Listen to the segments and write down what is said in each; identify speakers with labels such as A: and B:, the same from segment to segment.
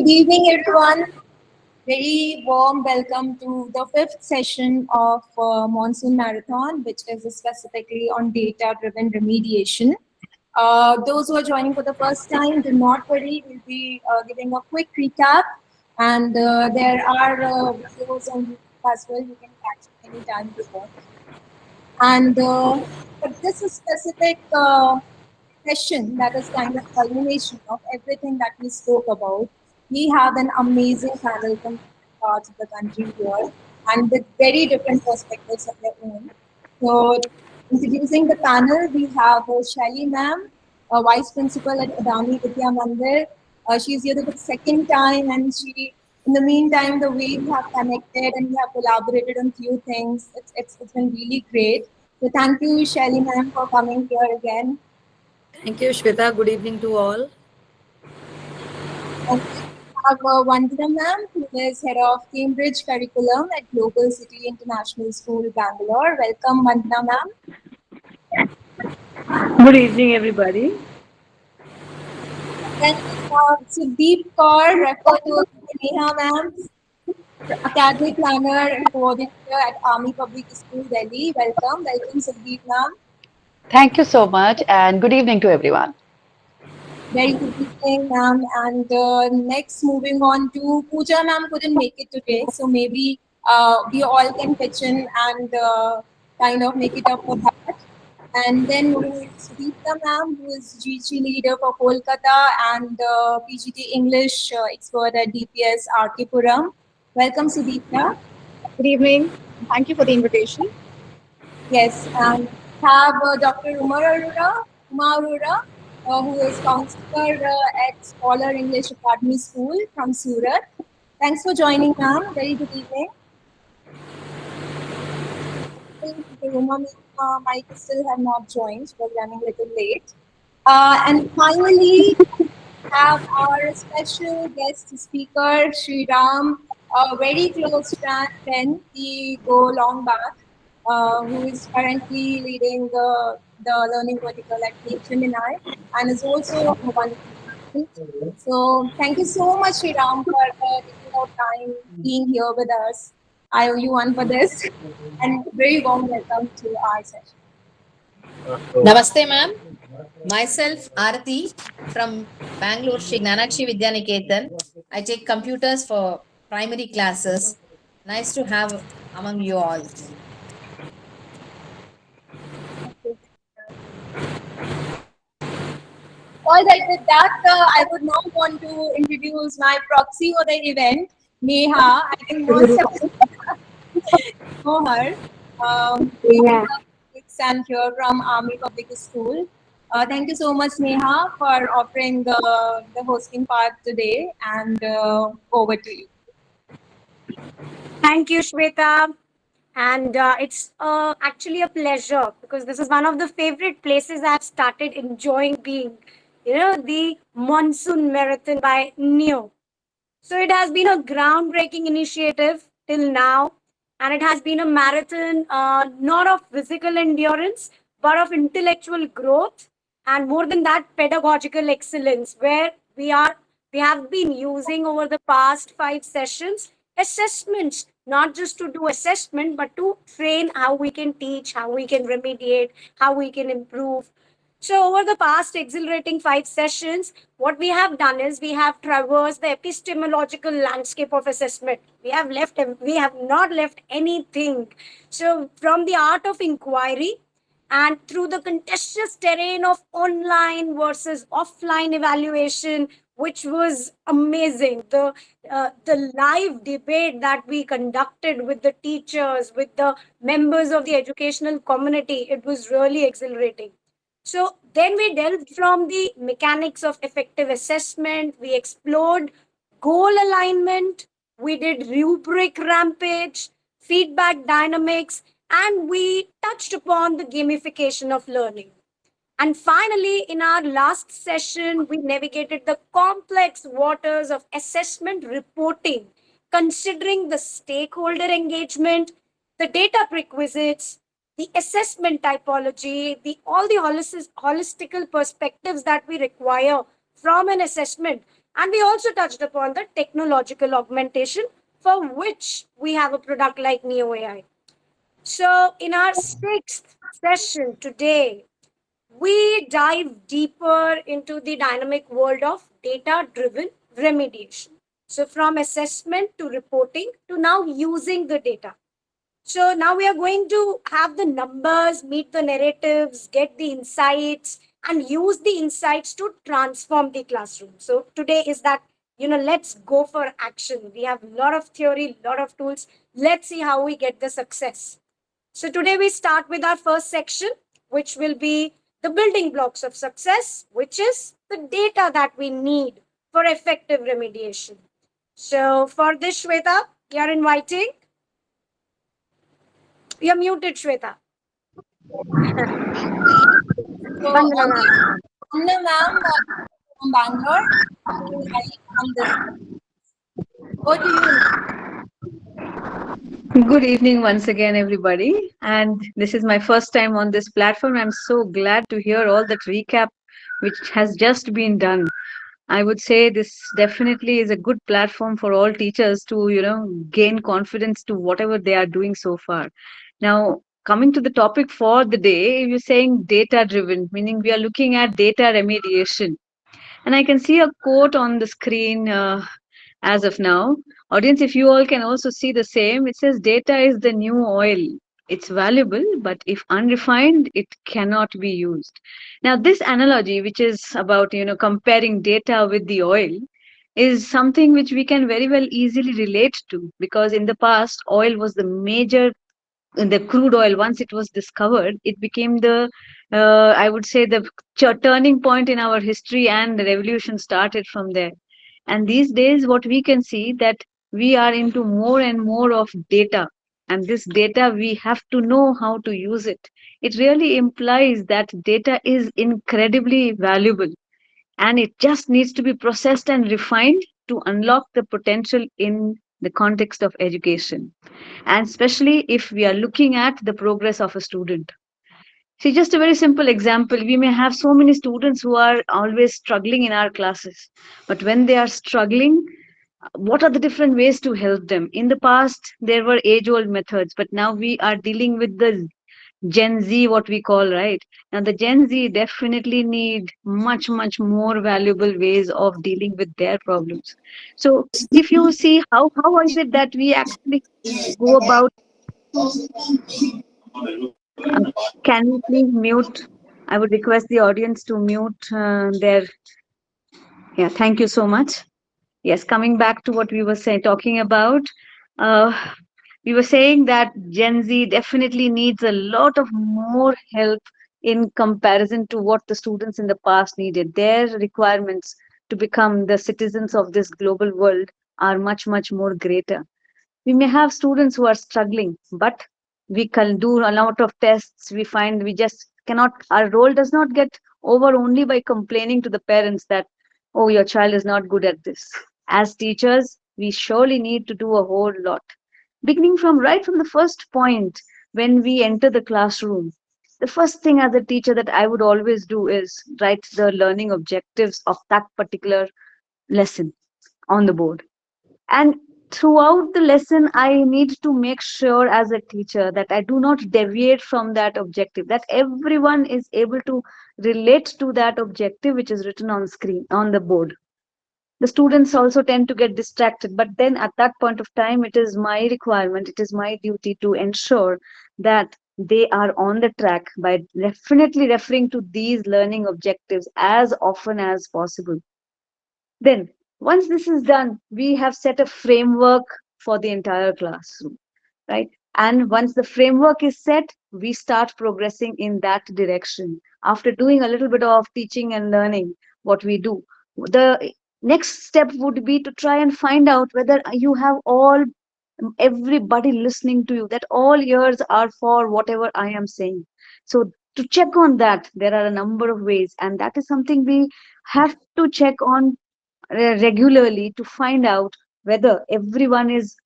A: Good evening, everyone. Very warm welcome to the fifth session of Monsoon Marathon, which is specifically on data-driven remediation. Those who are joining for the first time, do not worry. We'll be giving a quick recap, and there are videos on YouTube as well. You can catch it anytime you want. And for this specific session, that is kind of culmination of everything that we spoke about, we have an amazing panel from different parts of the country here and with very different perspectives of their own. So, introducing the panel, we have Shaili ma'am, Vice Principal at Adani Vidya Mandir. She's here the second time, and in the meantime, the way we have connected and we have collaborated on few things, it's been really great. So, thank you, Shaili ma'am, for coming here again.
B: Thank you, Shweta. Good evening to all.
A: And we have Vandana ma'am, who is head of Cambridge Curriculum at Global City International School, Bangalore. Welcome, Vandana ma'am.
C: Good evening, everybody.
A: Then we have Sudeep Kaur, referred to as Neha ma'am, academic planner and coordinator at Army Public School, Delhi. Welcome, Sudeep ma'am.
D: Thank you so much, and good evening to everyone.
A: Very good evening, ma'am. And next, moving on to Pooja, ma'am couldn't make it today, so maybe we all can pitch in and kind of make it up for that. And then we have Sudipta, ma'am, who is GG leader for Kolkata and PGT English expert at DPS RK Puram. Welcome, Sudipta.
E: Good evening. Thank you for the invitation.
A: Yes, and have Dr. Uma Arora, who is counselor at Scholar English Academy School from Surat. Thanks for joining, ma'am. Very good evening. Uma might still have not joined. We're running a little late. And finally, have our special guest speaker, Sri Ram, a very close friend. We go long back. Who is currently leading the learning vertical at Gemini and is also one. So thank you so much, Sriram, for taking out time being here with us. I owe you one for this, and very warm welcome to our session.
F: Namaste, ma'am. Myself, Arati from Bangalore, Shri Gnanakshi Vidyaniketan. I take computers for primary classes. Nice to have among you all.
A: All right, with that, I would now want to introduce my proxy for the event, Neha. I think most of you know her.
C: Yeah.
A: And here from Army Public School. Thank you so much, Neha, for offering the hosting part today, and over to you.
E: Thank you, Shweta. And it's actually a pleasure because this is one of the favorite places I've started enjoying being, the Monsoon Marathon by Neo. So it has been a groundbreaking initiative till now. And it has been a marathon, not of physical endurance, but of intellectual growth. And more than that, pedagogical excellence, where we have been using over the past 5 sessions assessments, not just to do assessment, but to train how we can teach, how we can remediate, how we can improve. So, over the past exhilarating 5 sessions, what we have done is we have traversed the epistemological landscape of assessment. We have not left anything. So, from the art of inquiry and through the contentious terrain of online versus offline evaluation, which was amazing. The live debate that we conducted with the teachers, with the members of the educational community, it was really exhilarating. So then we delved from the mechanics of effective assessment. We explored goal alignment. We did rubric rampage, feedback dynamics, and we touched upon the gamification of learning. And finally, in our last session, we navigated the complex waters of assessment reporting, considering the stakeholder engagement, the data prerequisites, the assessment typology, all the holistical perspectives that we require from an assessment And we also touched upon the technological augmentation for which we have a product like Neo AI. So, in our sixth session today, we dive deeper into the dynamic world of data driven remediation. So, from assessment to reporting to now using the data. So, now we are going to have the numbers, meet the narratives, get the insights, and use the insights to transform the classroom. So, today is that, let's go for action. We have a lot of theory, a lot of tools. Let's see how we get the success. So today we start with our first section, which will be the building blocks of success, which is the data that we need for effective remediation. So for this, Shweta, you are inviting. You're muted, Shweta.
A: So,
E: Vandana ma'am.
A: Anna ma'am from Bangalore, on this. Over to you.
C: Good evening once again, everybody. And this is my first time on this platform. I'm so glad to hear all that recap which has just been done. I would say this definitely is a good platform for all teachers to, gain confidence to whatever they are doing so far. Now, coming to the topic for the day, you're saying data driven, meaning we are looking at data remediation. And I can see a quote on the screen as of now. Audience, if you all can also see the same, it says data is the new oil. It's valuable, but if unrefined, it cannot be used. Now, this analogy, which is about comparing data with the oil, is something which we can very well easily relate to, because in the past, oil was the major, the crude oil. Once it was discovered, it became the I would say the turning point in our history, and the revolution started from there. And these days what we can see that we are into more and more of data, and this data we have to know how to use it. It really implies that data is incredibly valuable, and it just needs to be processed and refined to unlock the potential in the context of education, and especially if we are looking at the progress of a student. See, just a very simple example. We may have so many students who are always struggling in our classes, but when they are struggling, what are the different ways to help them? In the past, there were age old methods, but now we are dealing with the Gen Z, what we call, right? Now, the Gen Z definitely need much, much more valuable ways of dealing with their problems. So, if you see how is it that we actually go about, uh, can you please mute? I would request the audience to mute their. Yeah, thank you so much. Yes, coming back to what we were talking about, uh, we were saying that Gen Z definitely needs a lot of more help in comparison to what the students in the past needed. Their requirements to become the citizens of this global world are much, much more greater. We may have students who are struggling, but we can do a lot of tests. We find we just cannot, our role does not get over only by complaining to the parents that, oh, your child is not good at this. As teachers, we surely need to do a whole lot, beginning from right from the first point. When we enter the classroom, the first thing as a teacher that I would always do is write the learning objectives of that particular lesson on the board. And throughout the lesson, I need to make sure as a teacher that I do not deviate from that objective, that everyone is able to relate to that objective which is written on screen, on the board. The students also tend to get distracted, but then at that point of time, it is my requirement, it is my duty to ensure that they are on the track by definitely referring to these learning objectives as often as possible. Then, once this is done, we have set a framework for the entire classroom, right? And once the framework is set, we start progressing in that direction. After doing a little bit of teaching and learning, what we do, the next step would be to try and find out whether you have all, everybody listening to you, that all ears are for whatever I am saying. So to check on that, there are a number of ways, and that is something we have to check on regularly to find out whether everyone is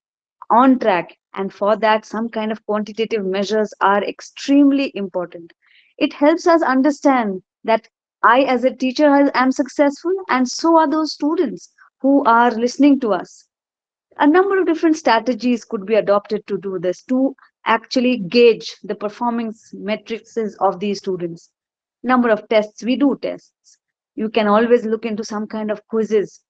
C: on track. And for that, some kind of quantitative measures are extremely important. It helps us understand that I, as a teacher, am successful, and so are those students who are listening to us, a number of different strategies could be adopted to do this, to actually gauge the performance metrics of these students. Number of tests, we do tests. You can always look into some kind of quizzes.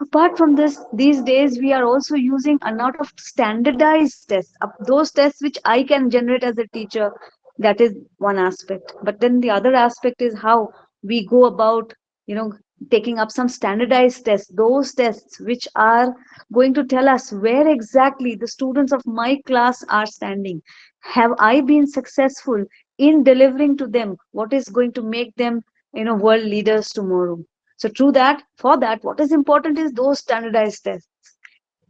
C: Apart from this, these days we are also using a lot of standardized tests, those tests which I can generate as a teacher. That is one aspect. But then the other aspect is how we go about, you know, taking up some standardized tests, those tests which are going to tell us where exactly the students of my class are standing. Have I been successful in delivering to them what is going to make them, world leaders tomorrow? So through that, for that, what is important is those standardized tests.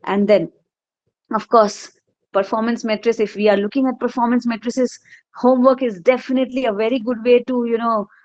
C: And then, of course, performance metrics. If we are looking at performance matrices, homework is definitely a very good way to,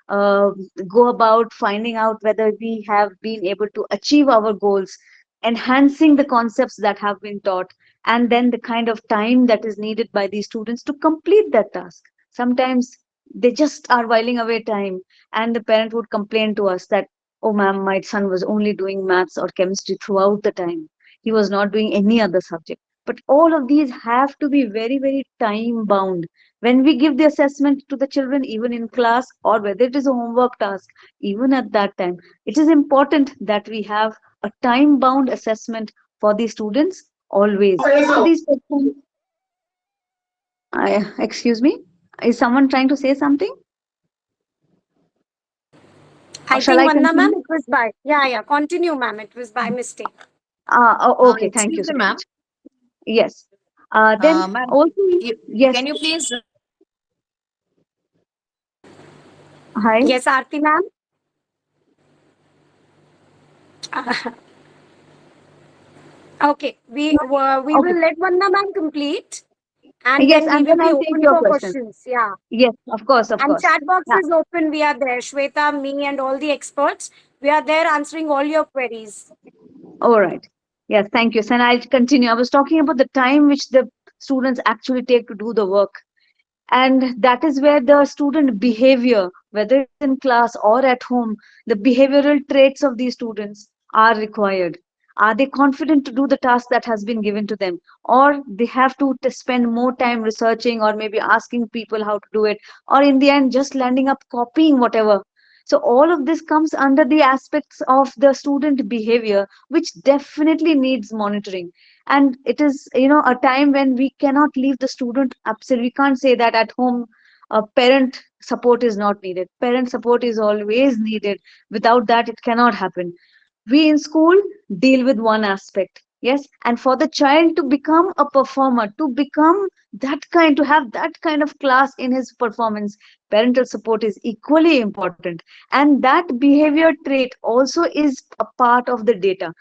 C: uh, go about finding out whether we have been able to achieve our goals, enhancing the concepts that have been taught, and then the kind of time that is needed by these students to complete that task. Sometimes they just are whiling away time, and the parent would complain to us that, oh, ma'am, my son was only doing maths or chemistry throughout the time. He was not doing any other subject. But all of these have to be very, very time bound. When we give the assessment to the children, even in class, or whether it is a homework task, even at that time, it is important that we have a time bound assessment for the students always. So these questions, excuse me, is someone trying to say something? Or
E: I
C: shall
E: think
C: I
E: Vanna ma'am,
C: continue?
E: it was by, yeah, continue ma'am, it was by mistake.
C: Okay, thank you
F: Excuse
C: so
F: me, ma'am.
C: much. Yes. Then
F: Ma'am,
C: also, yes,
F: can you please
C: hi.
E: Yes, Aarti ma'am. Okay, we
C: Okay.
E: will let Vanna ma'am complete, and
C: Yes,
E: then we
C: and
E: will
C: then
E: be
C: I'll take
E: open
C: your
E: for
C: question.
E: questions. Yeah.
C: Yes, of course, of
E: And
C: course.
E: chat box
C: Yeah.
E: is open. We are there. Shweta, me, and all the experts. We are there answering all your queries.
C: All right. Yes, thank you. So and I'll continue. I was talking about the time which the students actually take to do the work. And that is where the student behavior, whether it's in class or at home, the behavioral traits of these students are required. Are they confident to do the task that has been given to them, or they have to spend more time researching or maybe asking people how to do it, or in the end just landing up copying whatever? So all of this comes under the aspects of the student behavior, which definitely needs monitoring. And it is, a time when we cannot leave the student absolutely. We can't say that at home parent support is not needed. Parent support is always needed. Without that, it cannot happen. We in school deal with one aspect, yes, and for the child to become a performer, to become that kind, to have that kind of class in his performance, parental support is equally important. And that behavior trait also is a part of the data.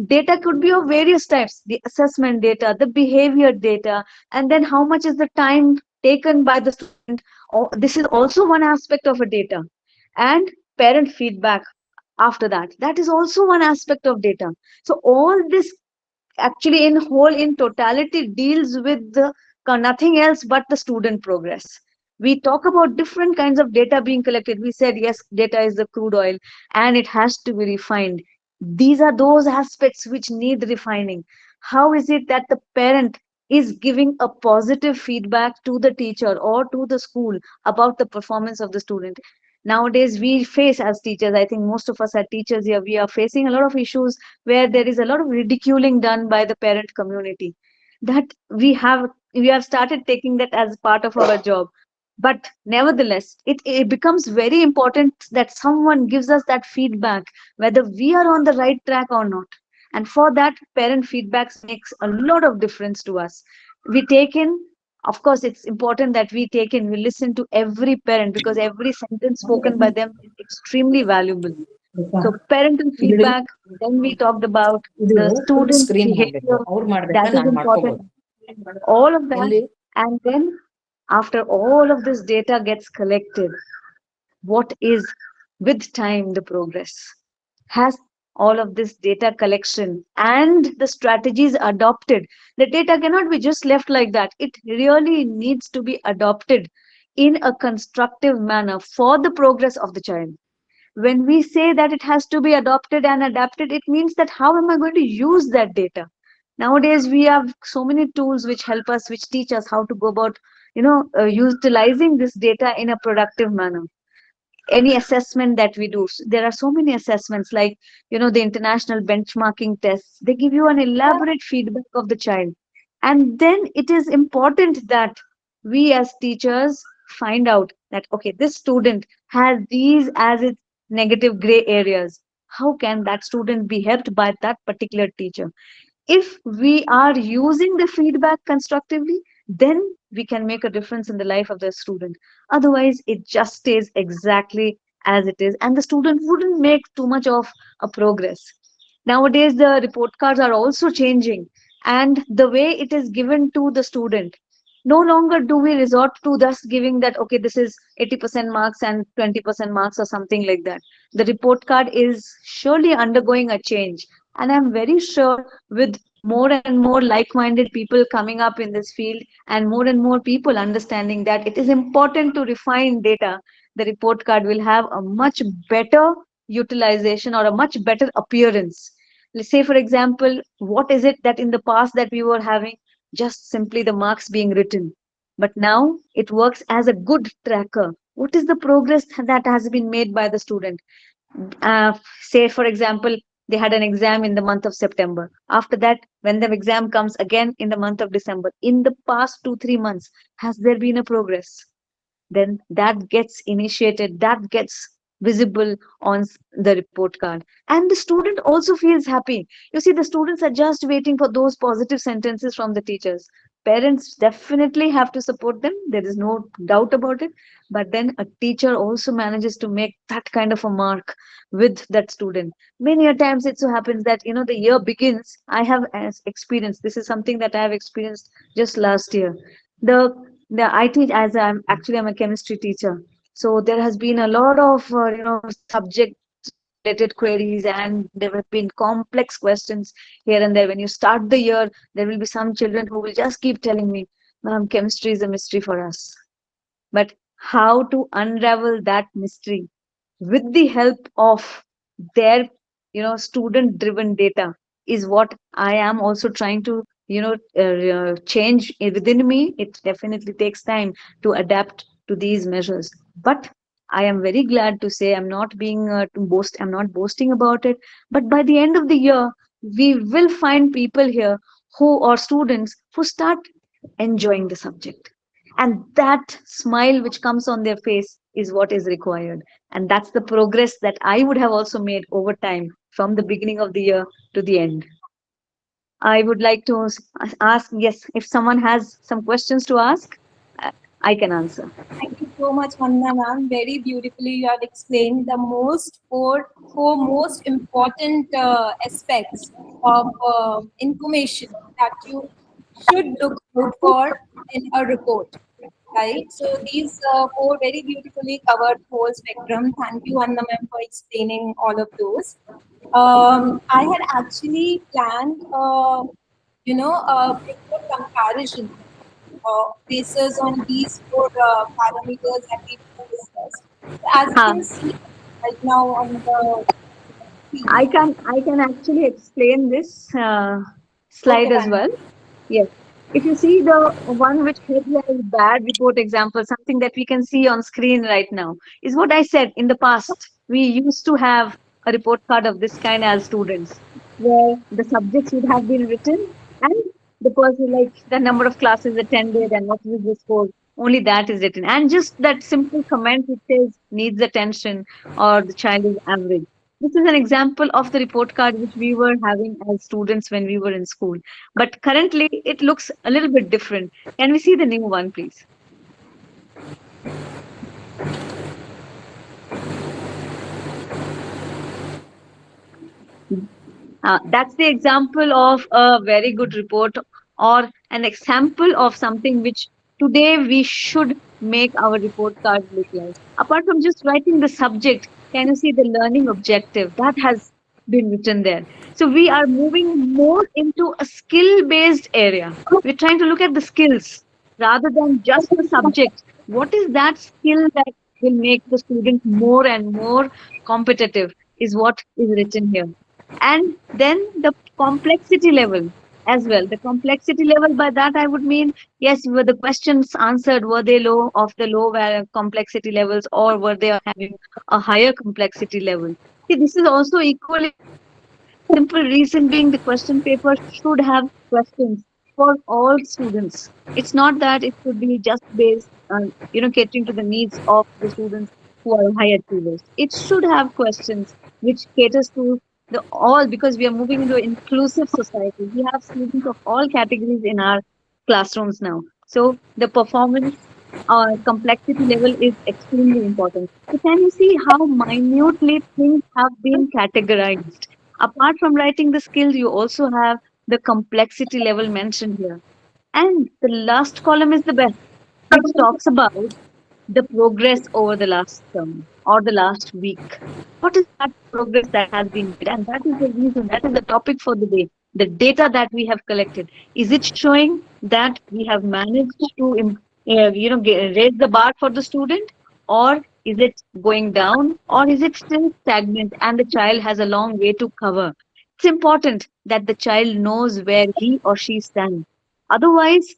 C: Data could be of various types: the assessment data, the behavior data, and then how much is the time taken by the student. This is also one aspect of a data. And parent feedback after that, that is also one aspect of data. So all this actually in whole, in totality, deals with nothing else but the student progress. We talk about different kinds of data being collected. We said yes, data is the crude oil, and it has to be refined. These are those aspects which need refining. How is it that the parent is giving a positive feedback to the teacher or to the school about the performance of the student? Nowadays we face, as teachers, I think most of us are teachers here, we are facing a lot of issues where there is a lot of ridiculing done by the parent community, that we have started taking that as part of our job. But nevertheless, it becomes very important that someone gives us that feedback whether we are on the right track or not. And for that, parent feedbacks makes a lot of difference to us. We take in, of course, it's important that we listen to every parent, because every sentence spoken by them is extremely valuable. So parental feedback, then we talked about
F: ಇದು
C: the
F: full
C: student
F: screen ಮಾಡಬೇಕು
C: behavior,
F: ಅವ್ರು
C: that
F: ಮಾಡ್ಬೇಕಾ
C: is
F: ನಾನು
C: important,
F: ಮಾಡ್ಕೋಬಹುದು
C: all of that.
F: ಎಲ್ಲಿ
C: And then after all of this data gets collected, what is, with time, the progress? Has all of this data collection and the strategies adopted? The data cannot be just left like that. It really needs to be adopted in a constructive manner for the progress of the child. When we say that it has to be adopted and adapted, it means that how am I going to use that data? Nowadays we have so many tools which help us, which teach us how to go about utilizing this data in a productive manner. Any assessment that we do, there are so many assessments, like the international benchmarking tests, they give you an elaborate feedback of the child. And then it is important that we as teachers find out that, okay, this student has these as its negative gray areas. How can that student be helped by that particular teacher? If we are using the feedback constructively, then we can make a difference in the life of the student. Otherwise it just stays exactly as it is, and the student wouldn't make too much of a progress. Nowadays the report cards are also changing, and the way it is given to the student, no longer do we resort to just giving that, okay, this is 80% marks and 20% marks or something like that. The report card is surely undergoing a change, and I'm very sure with more and more like-minded people coming up in this field, and more people understanding that it is important to refine data, the report card will have a much better utilization or a much better appearance. Let's say, for example, what is it that in the past that we were having? Just simply the marks being written. But now it works as a good tracker. What is the progress that has been made by the student? Say, for example, they had an exam in the month of September. After that, when the exam comes again in the month of December, in the past 2 3 months, has there been a progress? Then that gets initiated, that gets visible on the report card, and the student also feels happy. You see, the students are just waiting for those positive sentences from the teachers. Parents definitely have to support them, there is no doubt about it, but then a teacher also manages to make that kind of a mark with that student. Many a times it so happens that the year begins, I have experienced, this is something that I have experienced just last year. The the I teach, as I'm a chemistry teacher. So there has been a lot of subject related queries, and there have been complex questions here and there. When you start the year, there will be some children who will just keep telling me, "Ma'am, chemistry is a mystery for us." But how to unravel that mystery with the help of their student driven data is what I am also trying to change within me. It definitely takes time to adapt to these measures, but I am very glad to say, I'm not being to boast, I'm not boasting about it, but by the end of the year we will find people here who are students who start enjoying the subject, and that smile which comes on their face is what is required. And that's the progress that I would have also made over time, from the beginning of the year to the end. I would like to ask, yes, if someone has some questions to ask, uh, I can answer.
A: Thank you so much, Vanna ma'am. Very beautifully, you have explained the four most important aspects of information that you should look out for in a report. Right. So these four very beautifully covered the whole spectrum. Thank you, Vanna ma'am, for explaining all of those. I had actually planned, a report comparison basis on these four parameters that we discussed. So as you
C: Huh.
A: can see right now on the
C: I
A: screen.
C: can I can actually explain this
A: Okay,
C: slide as
A: Vanna.
C: well. Yes. If you see the one which headline bad report example, something that we can see on screen right now, is what I said in the past. We used to have a report card of this kind as students, where the subjects would have been written, and the person, like the number of classes attended and what was the score, only that is written. And just that simple comment which says needs attention or the child is average. This is an example of the report card which we were having as students when we were in school. But currently, it looks a little bit different. Can we see the new one, please? That's the example of a very good report, or an example of something which today we should make our report card look like. Apart from just writing the subject, can you see the learning objective? That has been written there. So we are moving more into a skill based area. We're trying to look at the skills rather than just the subject. What is that skill that will make the student more and more competitive, is what is written here. And then the complexity level as well. The complexity level, by that I would mean, yes, were the questions answered, were they low of the complexity levels, or were they having a higher complexity level? See, this is also equally simple reason being the question paper should have questions for all students. It's not that it should be just based on, catering to the needs of the students who are high achievers. It should have questions which caters to the all, because we are moving into an inclusive society. We have students of all categories in our classrooms now. So the performance complexity level is extremely important. So can you see how minutely things have been categorized? Apart from writing the skills, you also have the complexity level mentioned here. And the last column is the best, which talks about the progress over the last term or the last week. What is that progress that has been made? And that is the reason, that is the topic for the day. The data that we have collected, is it showing that we have managed to, raise the bar for the student, or is it going down, or is it still stagnant and the child has a long way to cover? It's important that the child knows where he or she stands. Otherwise,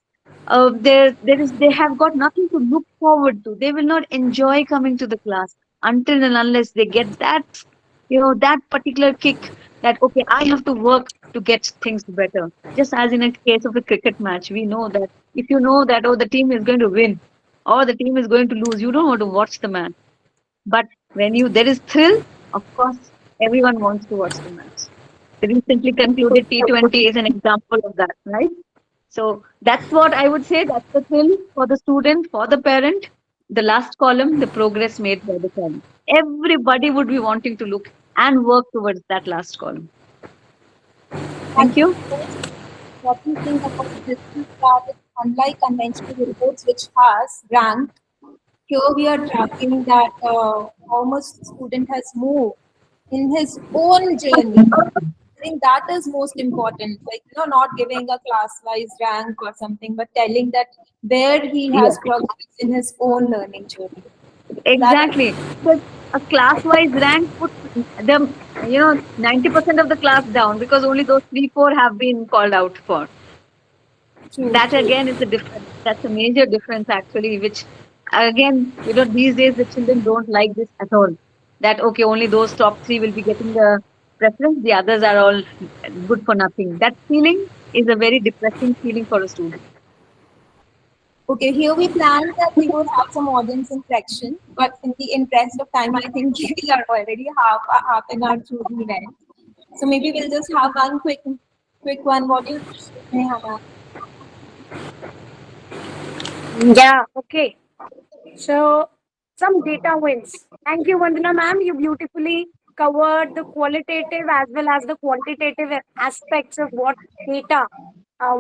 C: they have got nothing to look forward to. They will not enjoy coming to the class until and unless they get that, that particular kick, that okay, I have to work to get things better. Just as in a case of a cricket match, we know that if you know that, oh, the team is going to win or the team is going to lose, you don't want to watch the match. But when there is thrill, of course, everyone wants to watch the match. The recently concluded T20 is an example of that, right? So that's what I would say. That's the thrill for the student, for the parent. The last column, the progress made by the parent. Everybody would be wanting to look and work towards that last column. Thank you.
A: What we think about this is that it's unlike conventional reports which has rank, here we are tracking that how much the student has moved in his own journey. I think that is most important. Like, not giving a class-wise rank or something, but telling that where he has progressed in his own learning journey.
C: Exactly. Because a class-wise rank puts them, 90% of the class down, because only those 3, 4 have been called out for.
A: True,
C: That
A: true.
C: again is a difference. That's a major difference actually, which again, these days the children don't like this at all. That okay, only those top 3 will be getting the preference, the others are all good for nothing. That feeling is a very depressing feeling for a student.
A: Okay, here we planned that we would have some audience interaction, but in the interest of time, I think we are already half an hour through the event. So maybe we'll just have one quick one. What do you think, Hannah?
E: Yeah, okay. So, some data wins. Thank you, Vandana ma'am. You beautifully covered the qualitative as well as the quantitative aspects of what data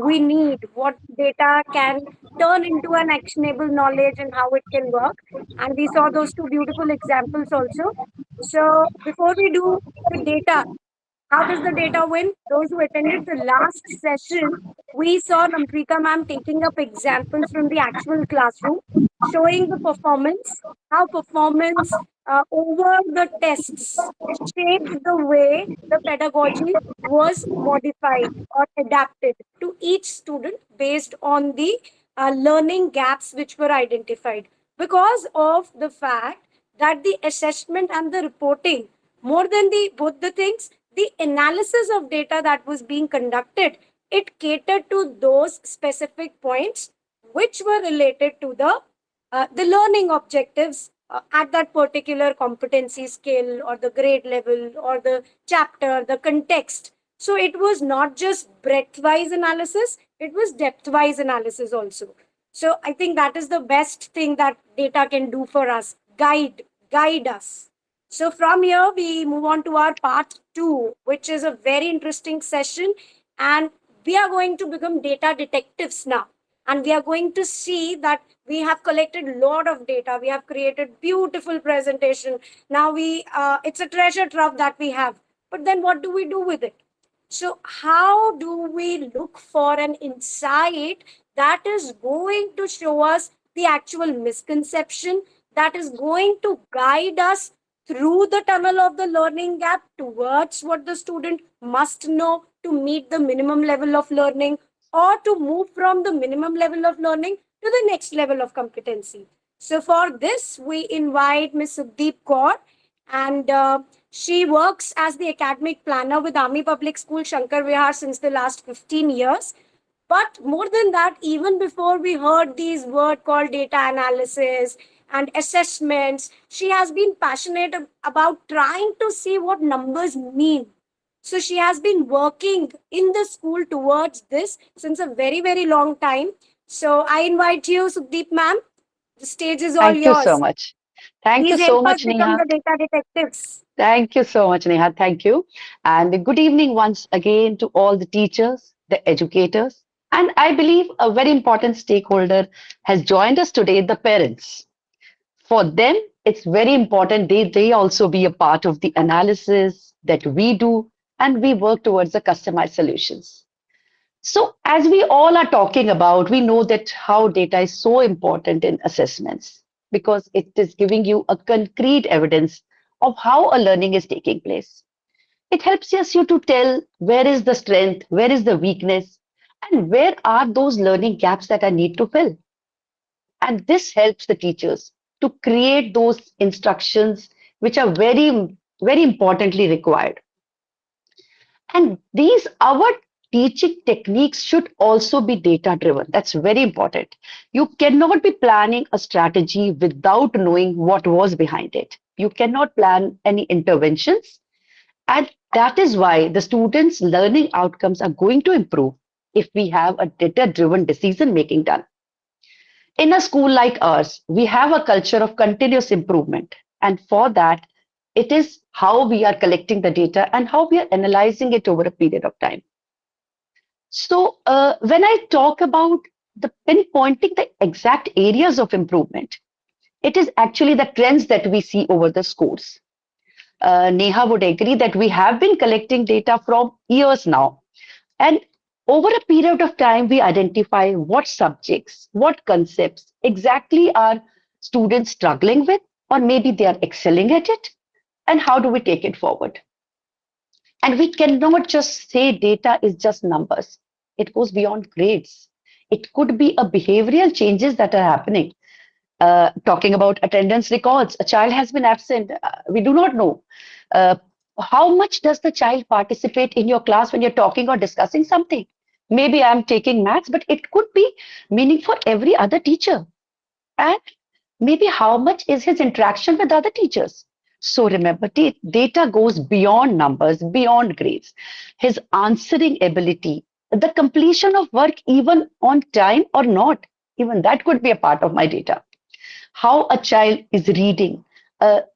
E: we need, what data can turn into an actionable knowledge and how it can work. And we saw those two beautiful examples also. So, before we do the data, how does the data win? Those who attended the last session, we saw Namprika ma'am taking up examples from the actual classroom, showing the performance, how performance over the tests shaped the way the pedagogy was modified or adapted to each student based on the learning gaps which were identified. Because of the fact that the assessment and the reporting, more than the both the things, the analysis of data that was being conducted, it catered to those specific points which were related to the learning objectives at that particular competency skill or the grade level or the chapter, the context. So it was not just breadth wise analysis, it was depth wise analysis also. So I think that is the best thing that data can do for us, guide us. So from here, we move on to our part 2, which is a very interesting session. And we are going to become data detectives now. And we are going to see that we have collected a lot of data. We have created beautiful presentation. Now it's a treasure trove that we have. But then what do we do with it? So, how do we look for an insight that is going to show us the actual misconception, that is going to guide us through the tunnel of the learning gap towards what the student must know to meet the minimum level of learning, or to move from the minimum level of learning to the next level of competency. So, for this, we invite Ms. Sudeep Kaur, and she works as the academic planner with Army Public School Shankar Vihar since the last 15 years. But more than that, even before we heard these words called data analysis and assessments, she has been passionate about trying to see what numbers mean. So she has been working in the school towards this since a very, very long time. So I invite you, Sudeep ma'am. The stage is all
D: Thank you so
E: yours.
D: much. Thank you
E: Please help
D: so
E: us
D: much,
E: become
D: Neha.
E: the data detectives.
D: Thank you so much, Neha. Thank you. And good evening once again to all the teachers, the educators, and I believe a very important stakeholder has joined us today, the parents. For them, it's very important they also be a part of the analysis that we do and we work towards the customized solutions. So, as we all are talking about, we know that how data is so important in assessments because it is giving you a concrete evidence of how a learning is taking place. It helps us you to tell where is the strength, where is the weakness, and where are those learning gaps that I need to fill. And this helps the teachers to create those instructions which are very, very importantly required. And these, our teaching techniques should also be data driven. That's very important. You cannot be planning a strategy without knowing what was behind it. You cannot plan any interventions. And that is why the students' learning outcomes are going to improve if we have a data driven decision making done. In a school like ours, we have a culture of continuous improvement. And for that, it is how we are collecting the data and how we are analyzing it over a period of time. So, when I talk about the pinpointing the exact areas of improvement, it is actually the trends that we see over the scores. Neha would agree that we have been collecting data from years now. And over a period of time, we identify what subjects, what concepts exactly are students struggling with, or maybe they are excelling at it, and how do we take it forward. And we cannot just say data is just numbers. It goes beyond grades. It could be a behavioral changes that are happening. Talking about attendance records, a child has been absent. We do not know. Uh, how much does the child participate in your class when you're talking or discussing something? Maybe I'm taking maths, but it could be meaning for every other teacher. And maybe how much is his interaction with other teachers? So remember, data goes beyond numbers, beyond grades. His answering ability, the completion of work even on time or not, even that could be a part of my data. How a child is reading.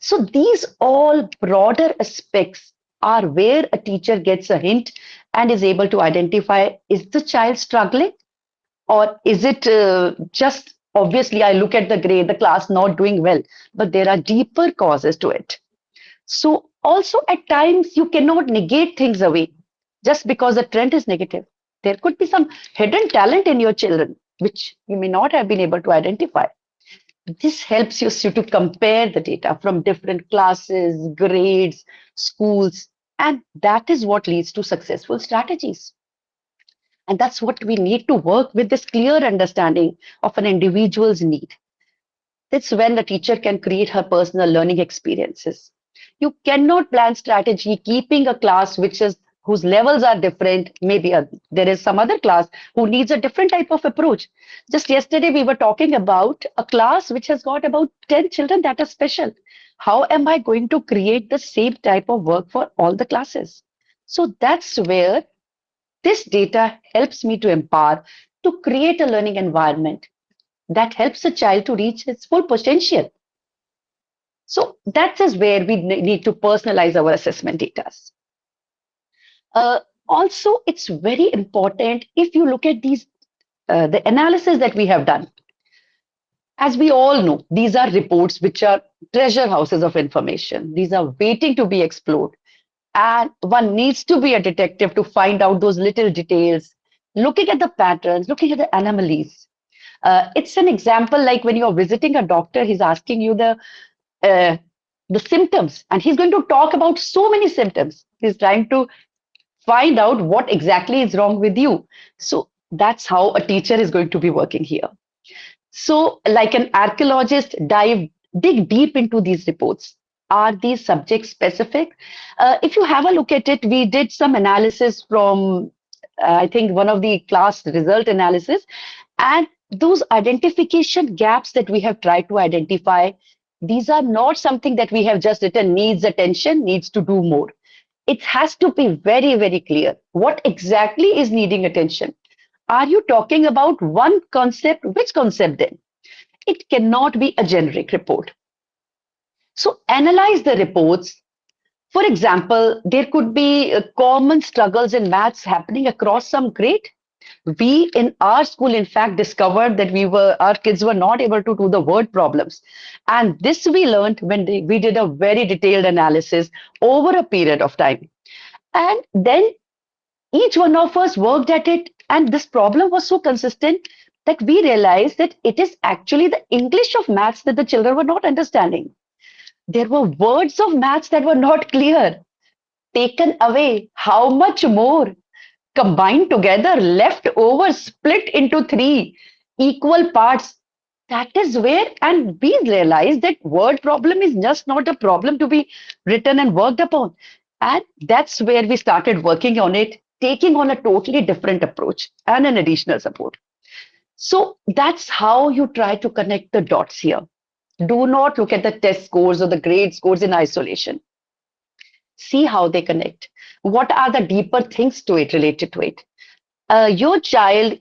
D: So these all broader aspects are where a teacher gets a hint and is able to identify, is the child struggling, or is it just obviously I look at the grade, the class not doing well, but there are deeper causes to it. So also at times you cannot negate things away just because the trend is negative. There could be some hidden talent in your children which you may not have been able to identify. This helps you to compare the data from different classes, grades, schools, and that is what leads to successful strategies. And that's what we need to work with, this clear understanding of an individual's need. That's when the teacher can create her personal learning experiences. You cannot plan strategy keeping a class which is whose levels are different. Maybe there is some other class who needs a different type of approach. Just yesterday, we were talking about a class which has got about 10 children that are special. How am I going to create the same type of work for all the classes? So that's where this data helps me to empower, to create a learning environment that helps a child to reach its full potential. So that is where we need to personalize our assessment data. Also, it's very important if you look at these, the analysis that we have done. As we all know, these are reports which are treasure houses of information. These are waiting to be explored. And one needs to be a detective to find out those little details, looking at the patterns, looking at the anomalies. It's an example like when you're visiting a doctor, he's asking you uh, the symptoms, and he's going to talk about so many symptoms. He's trying to find out what exactly is wrong with you. So that's how a teacher is going to be working here. So, like an archaeologist, dig deep into these reports. Are these subject specific? If you have a look at it, we did some analysis from, I think, one of the class result analysis, and those identification gaps that we have tried to identify, these are not something that we have just written needs attention, needs to do more. It has to be very, very clear what exactly is needing attention. Are you talking about one concept? Which concept then? It cannot be a generic report. So analyze the reports. For example, there could be common struggles in maths happening across some grade. We in our school, in fact, discovered that our kids were not able to do the word problems. And this we learned when we did a very detailed analysis over a period of time. And then each one of us worked at it, and this problem was so consistent that we realized that it is actually the English of maths that the children were not understanding. There were words of maths that were not clear, taken away. How much more? Combined together, left over, split into three equal parts. That is where, and we realize that word problem is just not a problem to be written and worked upon. And that's where we started working on it, taking on a totally different approach and an additional support. So that's how you try to connect the dots here. Do not look at the test scores or the grade scores in isolation. See how they connect. What are the deeper things to it related to it? Your child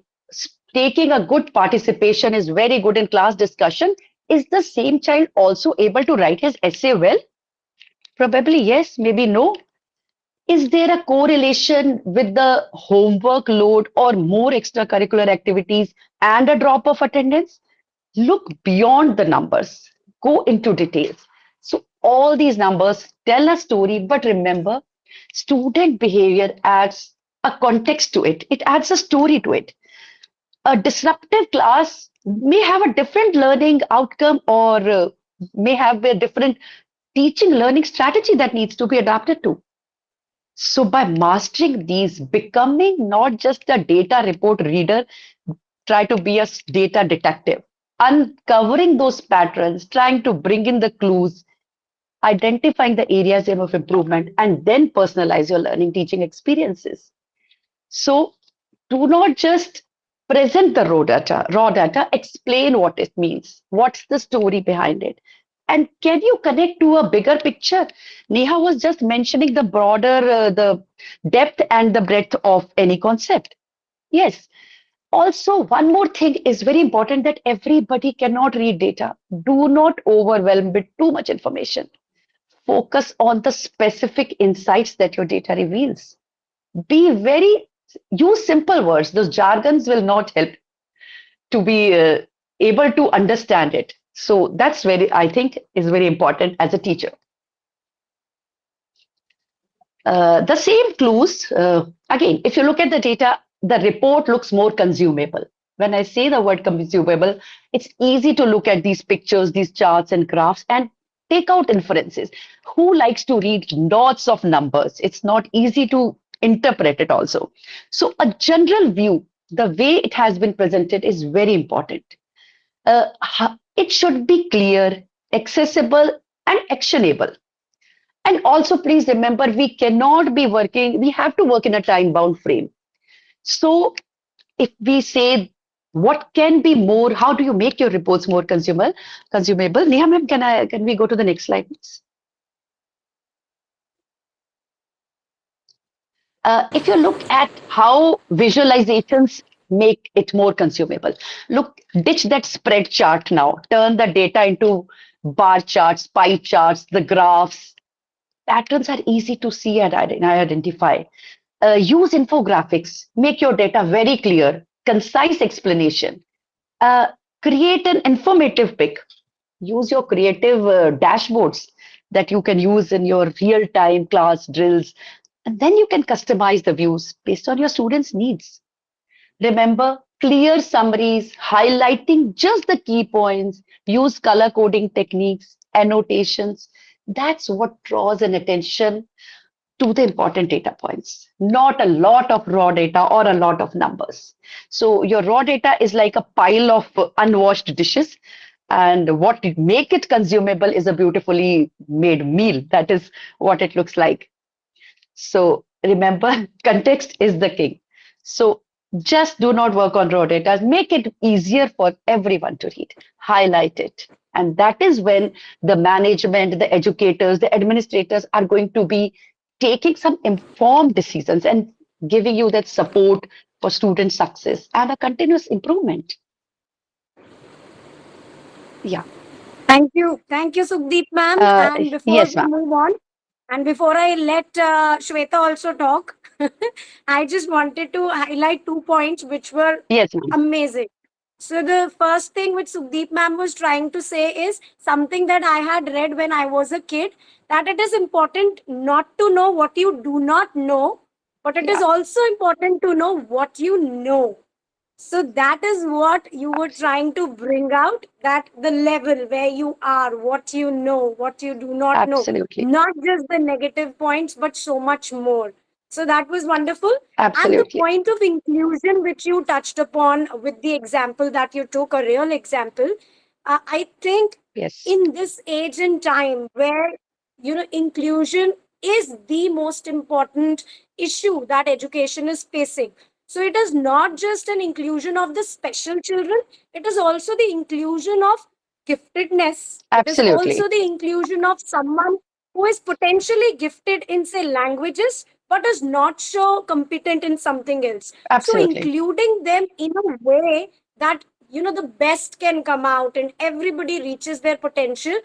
D: taking a good participation is very good in class discussion. Is the same child also able to write his essay well? Probably yes, maybe no. Is there a correlation with the homework load or more extracurricular activities and a drop of attendance? Look beyond the numbers, go into details. So, all these numbers tell a story, but remember, student behavior adds a context to it, it adds a story to it. A disruptive class may have a different learning outcome or may have a different teaching learning strategy that needs to be adapted to. So, by mastering these, becoming not just a data report reader, try to be a data detective, uncovering those patterns, trying to bring in the clues, identifying the areas of improvement, and then personalize your learning teaching experiences. So do not just present the raw data, explain what it means, what's the story behind it. And can you connect to a bigger picture? Neha was just mentioning the broader, the depth and the breadth of any concept. Yes, also, one more thing is very important that everybody cannot read data. Do not overwhelm with too much information. Focus on the specific insights that your data reveals. Use simple words. Those jargons will not help to be able to understand it. So that's I think, is very important as a teacher. The same clues, again, if you look at the data, the report looks more consumable. When I say the word consumable, it's easy to look at these pictures, these charts and graphs and take out inferences. Who likes to read lots of numbers? It's not easy to interpret it also. So a general view, the way it has been presented is very important. It should be clear, accessible and actionable. And also, please remember, we cannot be working, we have to work in a time bound frame. So, if we say, what can be more, how do you make your reports more consumable? Neha ma'am, can we go to the next slide, please? If you look at how visualizations make it more consumable, ditch that spread chart now, turn the data into bar charts, pie charts, the graphs. Patterns are easy to see and identify. Use infographics, make your data very clear, concise explanation. Create an informative pic. Use your creative dashboards that you can use in your real-time class drills. And then you can customize the views based on your students' needs. Remember, clear summaries, highlighting just the key points, use color coding techniques, annotations. That's what draws an attention to the important data points, not a lot of raw data or a lot of numbers. So your raw data is like a pile of unwashed dishes. And what make it consumable is a beautifully made meal. That is what it looks like. So remember, context is the king. So just do not work on raw data. Make it easier for everyone to read. Highlight it. And that is when the management, the educators, the administrators are going to be taking some informed decisions and giving you that support for student success and a continuous improvement. Yeah.
E: Thank you, Sukhdeep ma'am.
D: Uh,
E: And before
D: yes,
E: we
D: ma'am.
E: move on, and before I let Shweta also talk, I just wanted to highlight 2 points which were
D: Yes, ma'am.
E: amazing. So the first thing which Sukhdeep ma'am was trying to say is something that I had read when I was a kid, that it is important not to know what you do not know, but it is
D: Yeah,
E: also important to know what you know. So that is what you were trying to bring out, that the level where you are, what you know, what you do not know,
D: absolutely.
E: not just the negative points, but so much more. So that was wonderful. And the
D: Absolutely.
E: point of inclusion, which you touched upon with the example that you took, a real example, I think
D: Yes,
E: in this age and time where, inclusion is the most important issue that education is facing, so it is not just an inclusion of the special children, it is also the inclusion of giftedness. It is
D: absolutely.
E: also the inclusion of someone who is potentially gifted in, say, languages, but is not so competent in something else. So,
D: Absolutely.
E: including them in a way that, the best can come out and everybody reaches their potential.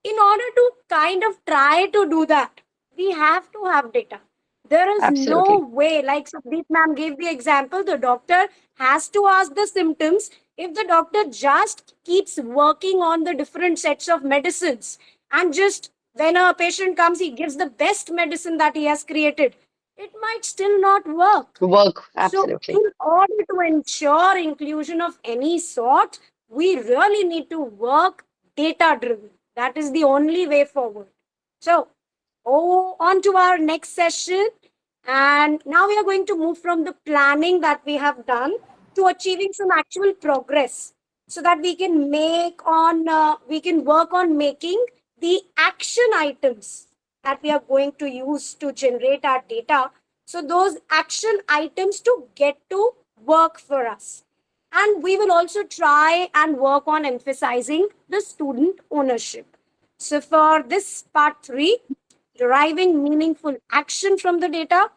E: In order to kind of try to do that, we have to have data. There is no
D: Absolutely.
E: way, like Sudeep ma'am gave the example, the doctor has to ask the symptoms. If the doctor just keeps working on the different sets of medicines and just when a patient comes, he gives the best medicine that he has created, it might still not work.
D: Work.
E: So,
D: Absolutely.
E: in order to ensure inclusion of any sort, we really need to work data driven. That is the only way forward. So, on to our next session. And now we are going to move from the planning that we have done to achieving some actual progress so that we can work on making the action items that we are going to use to generate our data. So those action items to get to work for us. And we will also try and work on emphasizing the student ownership. So for this part 3, deriving meaningful action from the data,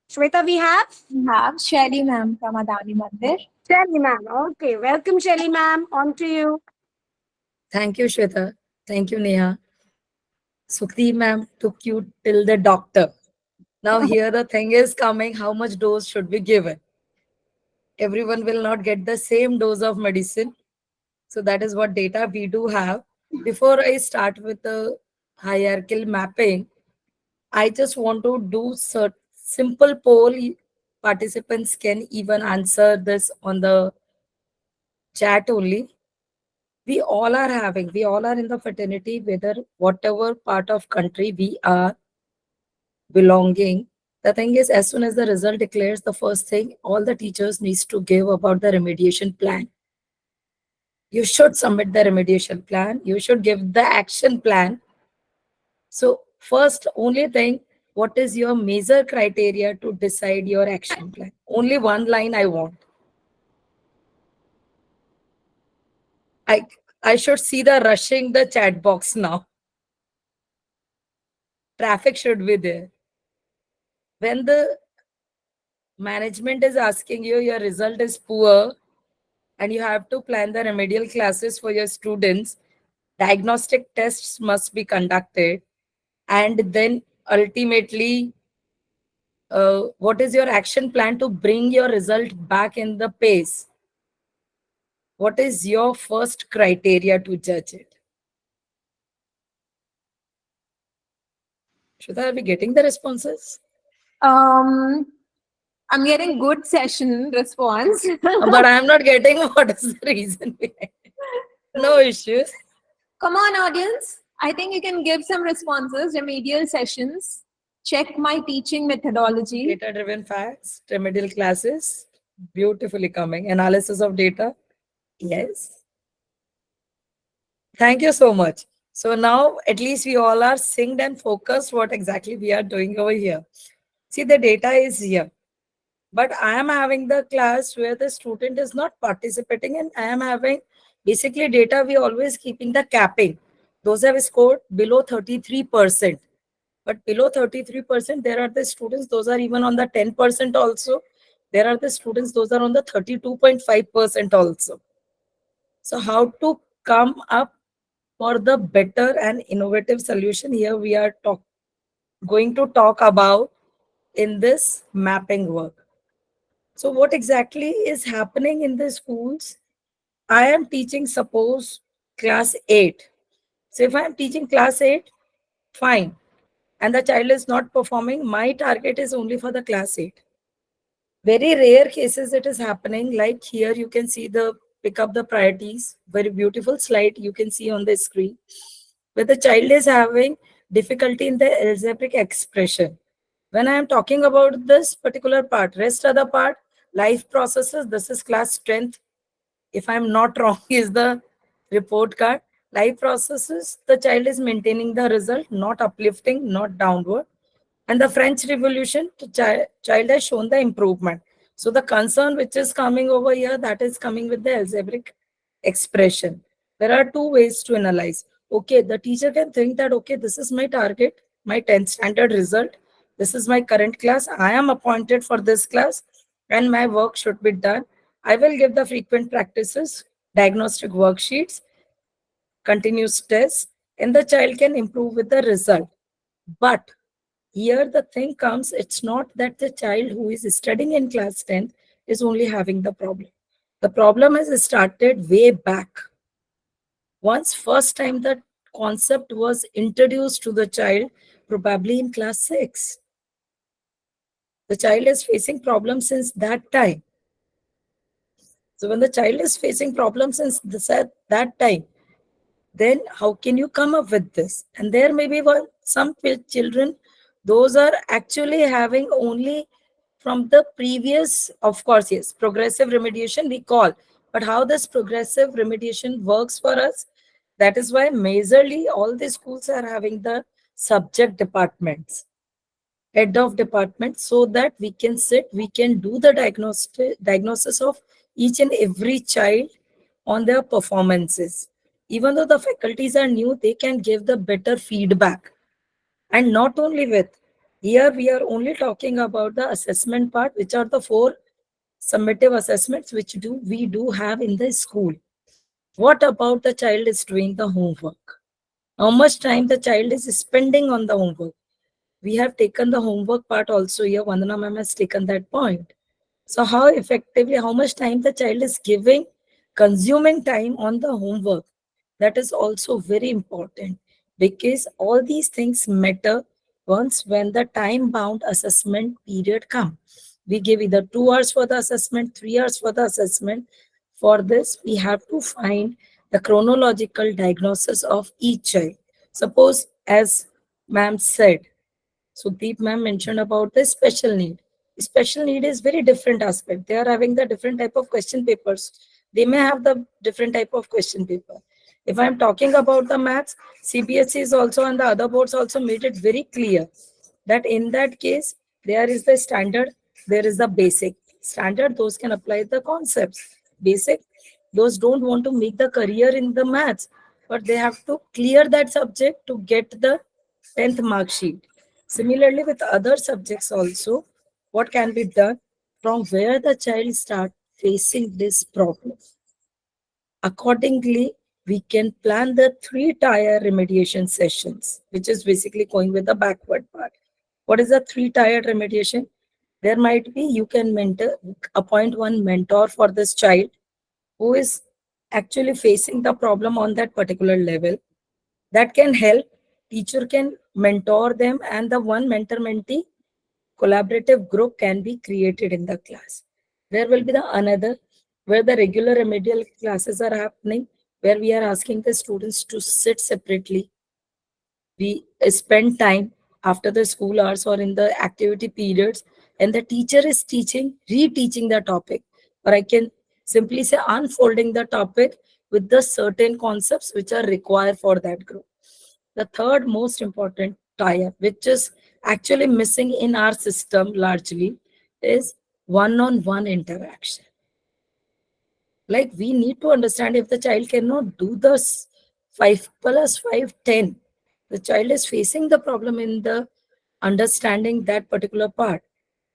E: Shweta, we have
A: We have Shelly ma'am from Adani Mandir.
E: Shelly ma'am. Okay, welcome Shelly ma'am. On to you.
B: Thank you, Shweta. Thank you, Neha. Sukhi ma'am took you till the doctor. Now here the thing is coming, how much dose should be given? Everyone will not get the same dose of medicine. So that is what data we do have. Before I start with the hierarchical mapping, I just want to do simple poll. Participants can even answer this on the chat only. We all are in the fraternity, whether whatever part of country we are belonging. The thing is, as soon as the result declares, the first thing all the teachers needs to give about the remediation plan. You should submit the remediation plan. You should give the action plan. So first, only thing, what is your major criteria to decide your action plan? Only one line I want. I I should see the rushing the chat box now. Traffic should be there. When the management is asking you, your result is poor, and you have to plan the remedial classes for your students, diagnostic tests must be conducted, and then ultimately, what is your action plan to bring your result back in the pace? What is your first criteria to judge it? Should I be getting the responses?
A: Um, I'm getting good session response.
B: But I'm not getting what is the reason behind it. No issues.
A: Come on, audience. I think you can give some responses. Remedial sessions. Check my teaching methodology.
B: Data driven facts, remedial classes, beautifully coming. Analysis of data. Yes. Thank you so much. So now at least we all are synced and focused what exactly we are doing over here. See, the data is here. But I am having the class where the student is not participating, and I am having basically data we always keeping the capping. Those have scored below 33%. But below 33%, there are the students, those are even on the 10% also. There are the students, those are on the 32.5% also. So how to come up for the better and innovative solution here we are going to talk about in this mapping work. So what exactly is happening in the schools? I am teaching, suppose, class 8. So if I am teaching class 8, fine. And the child is not performing, my target is only for the class 8. Very rare cases it is happening. Like here you can see the pick up the priorities. Very beautiful slide you can see on the screen. Where the child is having difficulty in the algebraic expression. When I am talking about this particular part, rest of the part, life processes, this is class strength. If I'm not wrong, is the report card. Life processes, the child is maintaining the result, not uplifting, not downward. And the French Revolution, the child has shown the improvement. So the concern which is coming over here, that is coming with the algebraic expression. There are two ways to analyze. Okay, the teacher can think that, okay, this is my target, my 10th standard result. This is my current class. I am appointed for this class and my work should be done. I will give the frequent practices, diagnostic worksheets, continuous tests, and the child can improve with the result. But here the thing comes, it's not that the child who is studying in class 10th is only having the problem. The problem has started way back. Once first time the concept was introduced to the child, probably in class 6. The child is facing problems since that time. So when the child is facing problems since that time, then how can you come up with this? And there may be some children, those are actually having only from the previous, of course, yes, progressive remediation we call. But how this progressive remediation works for us, that is why majorly all the schools are having the subject departments, head of department, so that we can sit, we can do the diagnosis of each and every child on their performances. Even though the faculties are new, they can give the better feedback. And not only with, here we are only talking about the assessment part, which are the 4 summative assessments which we do have in the school. What about the child is doing the homework? How much time the child is spending on the homework? We have taken the homework part also here. Vandana ma'am has taken that point. So how effectively, how much time the child is giving, consuming time on the homework, that is also very important, because all these things matter once when the time bound assessment period come. We give either 2 hours for the assessment, 3 hours for the assessment. For this, we have to find the chronological diagnosis of each child. Suppose, as ma'am said, Sudeep ma'am mentioned about the special need. Special need is very different aspect. They are having the different type of question papers. They may have the different type of question paper. If I'm talking about the maths, CBSE is also and the other boards also made it very clear that in that case, there is the standard, there is the basic. Standard, those can apply the concepts. Basic, those don't want to make the career in the maths, but they have to clear that subject to get the 10th mark sheet. Similarly, with other subjects also, what can be done from where the child start facing this problem? Accordingly, we can plan the 3-tier remediation sessions, which is basically going with the backward part. What is a 3-tier remediation? There might be, you can appoint one mentor for this child who is actually facing the problem on that particular level. That can help. Teacher can mentor them, and the one mentor mentee collaborative group can be created in the class. There will be the another where the regular remedial classes are happening, where we are asking the students to sit separately. We spend time after the school hours or in the activity periods, and the teacher is teaching, reteaching the topic, or I can simply say unfolding the topic with the certain concepts which are required for that group. The third most important tie-up, which is actually missing in our system largely, is one-on-one interaction. Like we need to understand, if the child cannot do this 5 plus 5 10, the child is facing the problem in the understanding that particular part.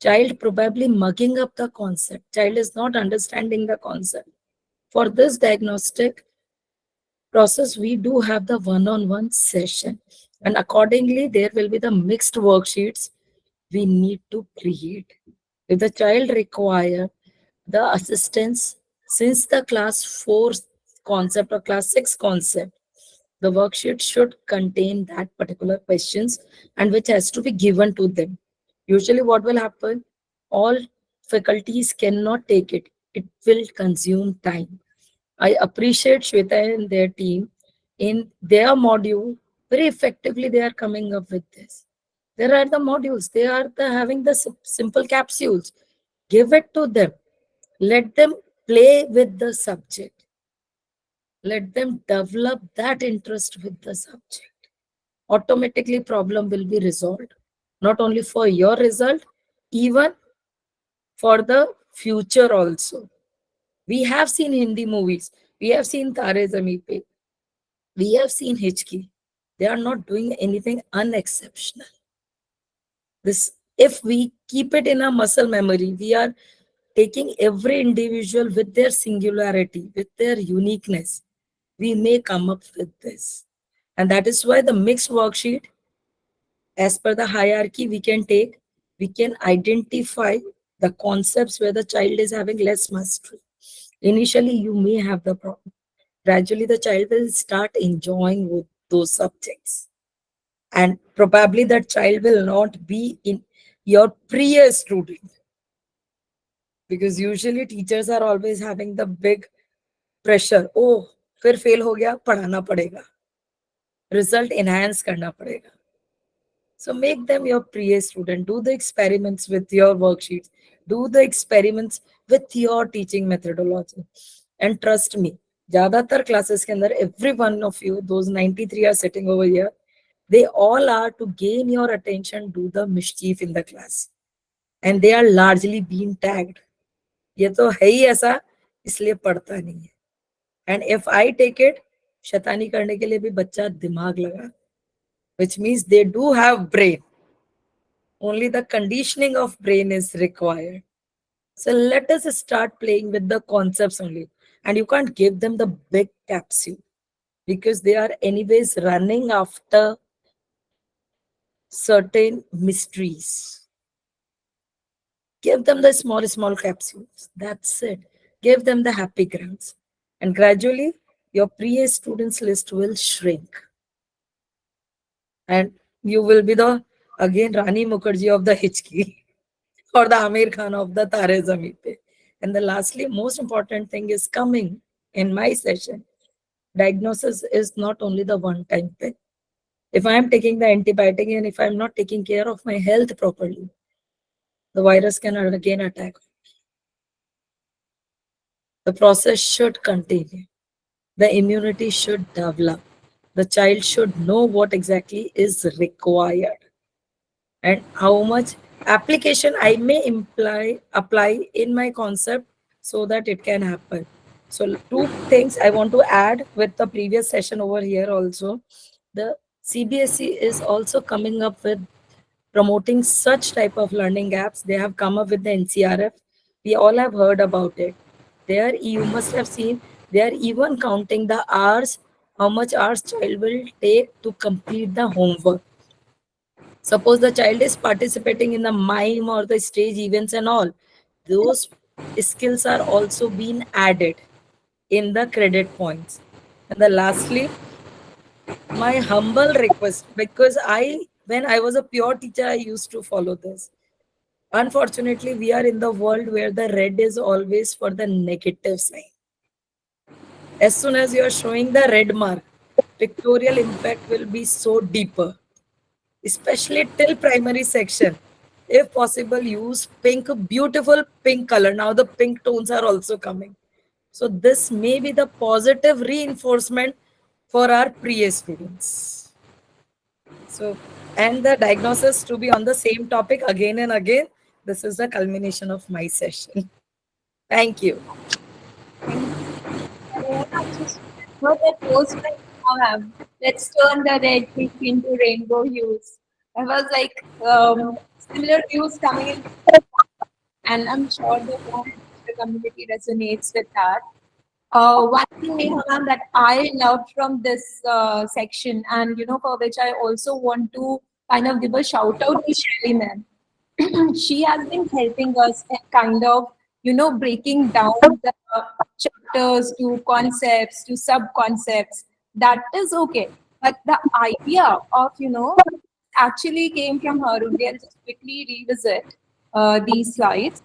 B: Child probably mugging up the concept. Child is not understanding the concept. For this diagnostic process, we do have the one-on-one session. And accordingly, there will be the mixed worksheets we need to create. If the child require the assistance since the class 4 concept or class 6 concept, the worksheet should contain that particular questions and which has to be given to them. Usually what will happen, all faculties cannot take it. It will consume time. I appreciate Shweta and their team in their module. Very effectively, they are coming up with this. There are the modules. They are having the simple capsules. Give it to them. Let them play with the subject. Let them develop that interest with the subject. Automatically, problem will be resolved. Not only for your result, even for the future also. We have seen Hindi movies. We have seen Tare Zameen Pe. We have seen Hichki. They are not doing anything unexceptional. This, if we keep it in our muscle memory, we are taking every individual with their singularity, with their uniqueness. We may come up with this. And that is why the mixed worksheet, as per the hierarchy, we can identify the concepts where the child is having less mastery. Initially, you may have the problem. Gradually, the child will start enjoying with those subjects. And probably that child will not be in your prior student. Because usually teachers are always having the big pressure. Oh, फिर fail हो गया, पढ़ाना पड़ेगा. Result enhance करना पड़ेगा. So make them your pre student. Do the experiments with your worksheets. Do the experiments with your teaching methodology. And trust me, ज़्यादातर classes के अंदर every one of you, those 93 are sitting over here, they all are to gain your attention, do the mischief in the class. And they are largely being tagged. ये तो है ही ऐसा, इसलिए पढ़ता नहीं है. And if I take it, शैतानी करने के लिए भी बच्चा दिमाग लगा, which means they do have brain. Only the conditioning of brain is required. So let us start playing with the concepts only. And you can't give them the big capsule because they are anyways running after certain mysteries. Give them the small capsules. That's it. Give them the happy grounds. And gradually, your pre-A students list will shrink. And you will be the, again, Rani Mukherjee of the Hichki or the Amir Khan of the Tare Zameen Pe. And the lastly, most important thing is coming in my session. Diagnosis is not only the one-time thing. If I am taking the antibiotic and if I am not taking care of my health properly, the virus can again attack. The process should continue. The immunity should develop. The child should know what exactly is required and how much application I may apply in my concept so that it can happen. So two things I want to add with the previous session over here also. The CBSE is also coming up with promoting such type of learning apps. They have come up with the NCRF. We all have heard about it. There you must have seen, they are even counting the hours, how much hours child will take to complete the homework. Suppose the child is participating in the mime or the stage events and all, those skills are also being added in the credit points. And the lastly, my humble request, because when I was a pure teacher, I used to follow this. Unfortunately, we are in the world where the red is always for the negative sign. As soon as you are showing the red mark, pictorial impact will be so deeper, especially till primary section. If possible, use pink, beautiful pink color. Now the pink tones are also coming. So this may be the positive reinforcement for our pre-A students. So, and the diagnosis to be on the same topic again and again. This is the culmination of my session. Thank you.
A: Thank you. I just remember that post I now have. Let's turn the red pink into rainbow hues. I was like similar views coming in, and I'm sure the whole teacher community resonates with that. One thing, Neha ma'am, that I loved from this section, and for which I also want to kind of give a shout out to Shelly ma'am. She has been helping us in kind of breaking down the chapters to concepts to sub concepts. That is okay, but the idea of actually came from her. Only I'll just quickly revisit these slides.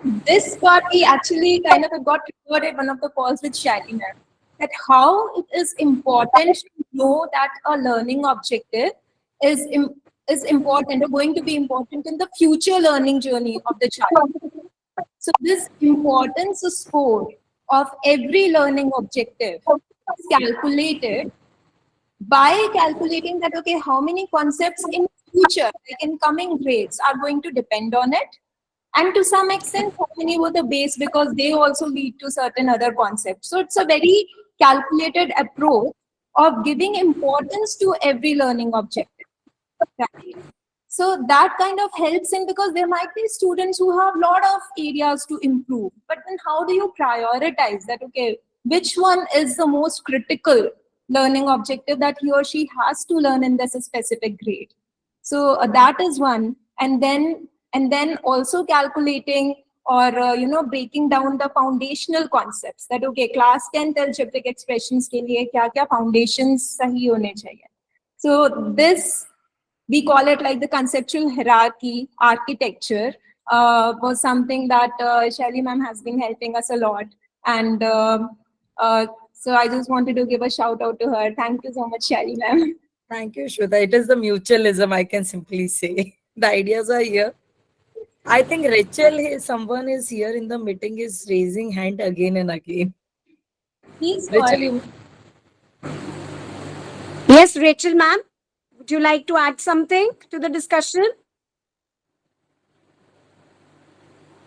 A: This part we actually kind of got triggered at one of the calls with Shali ma'am, that how it is important to know that a learning objective is is important or going to be important in the future learning journey of the child. So this importance score of every learning objective is calculated by calculating that okay, how many concepts in future, like in coming grades, are going to depend on it, and to some extent how many were the base because they also lead to certain other concepts. So it's a very calculated approach of giving importance to every learning objective. Right. So that kind of helps in, because there might be students who have a lot of areas to improve, but then how do you prioritize that? Okay, which one is the most critical learning objective that he or she has to learn in this specific grade? So that is one, and then also calculating or breaking down the foundational concepts, that okay, class 10 algebraic expressions के लिए क्या क्या foundations सही होने चाहिए. So this, we call it like the conceptual hierarchy architecture, was something that Shelly ma'am has been helping us a lot. And so I just wanted to give a shout out to her. Thank you so much, Shelly ma'am.
B: Thank you, Shweta. It is the mutualism, I can simply say. The ideas are here. I think Rachel, someone is here in the meeting, is raising hand again and again.
A: Please go
B: Rachel,
A: ahead.
B: you
E: Yes, Rachel, ma'am. Would you like to add something to the discussion?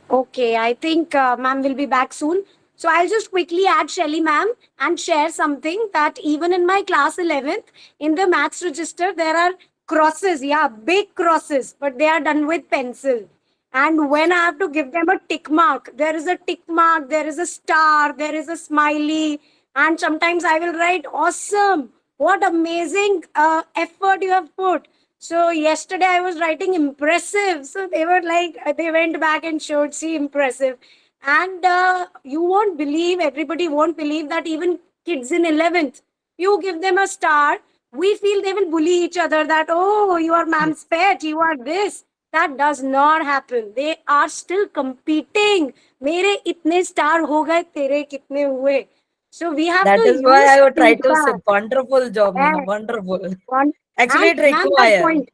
E: Okay, I think ma'am will be back soon. So I'll just quickly add Shelly ma'am and share something that even in my class 11th, in the maths register, there are crosses, yeah, big crosses, but they are done with pencil. And when I have to give them a tick mark, there is a tick mark, there is a star, there is a smiley, and sometimes I will write awesome. What amazing effort you have put. So yesterday I was writing impressive. So they were like, they went back and showed, see, impressive. And you won't believe, everybody won't believe that even kids in 11th, you give them a star, we feel they will bully each other that, oh, you are ma'am's pet, you are this. That does not happen. They are still competing. मेरे इतने star हो गए, तेरे कितने हुए. So we have
B: that
E: to
B: is why
E: use
B: I would try to say
E: feedback.
B: wonderful job, Neha.
E: Yes.
B: Wonderful.
E: One,
B: Actually,
E: and
B: it
E: ma'am, that
B: requires.
E: point,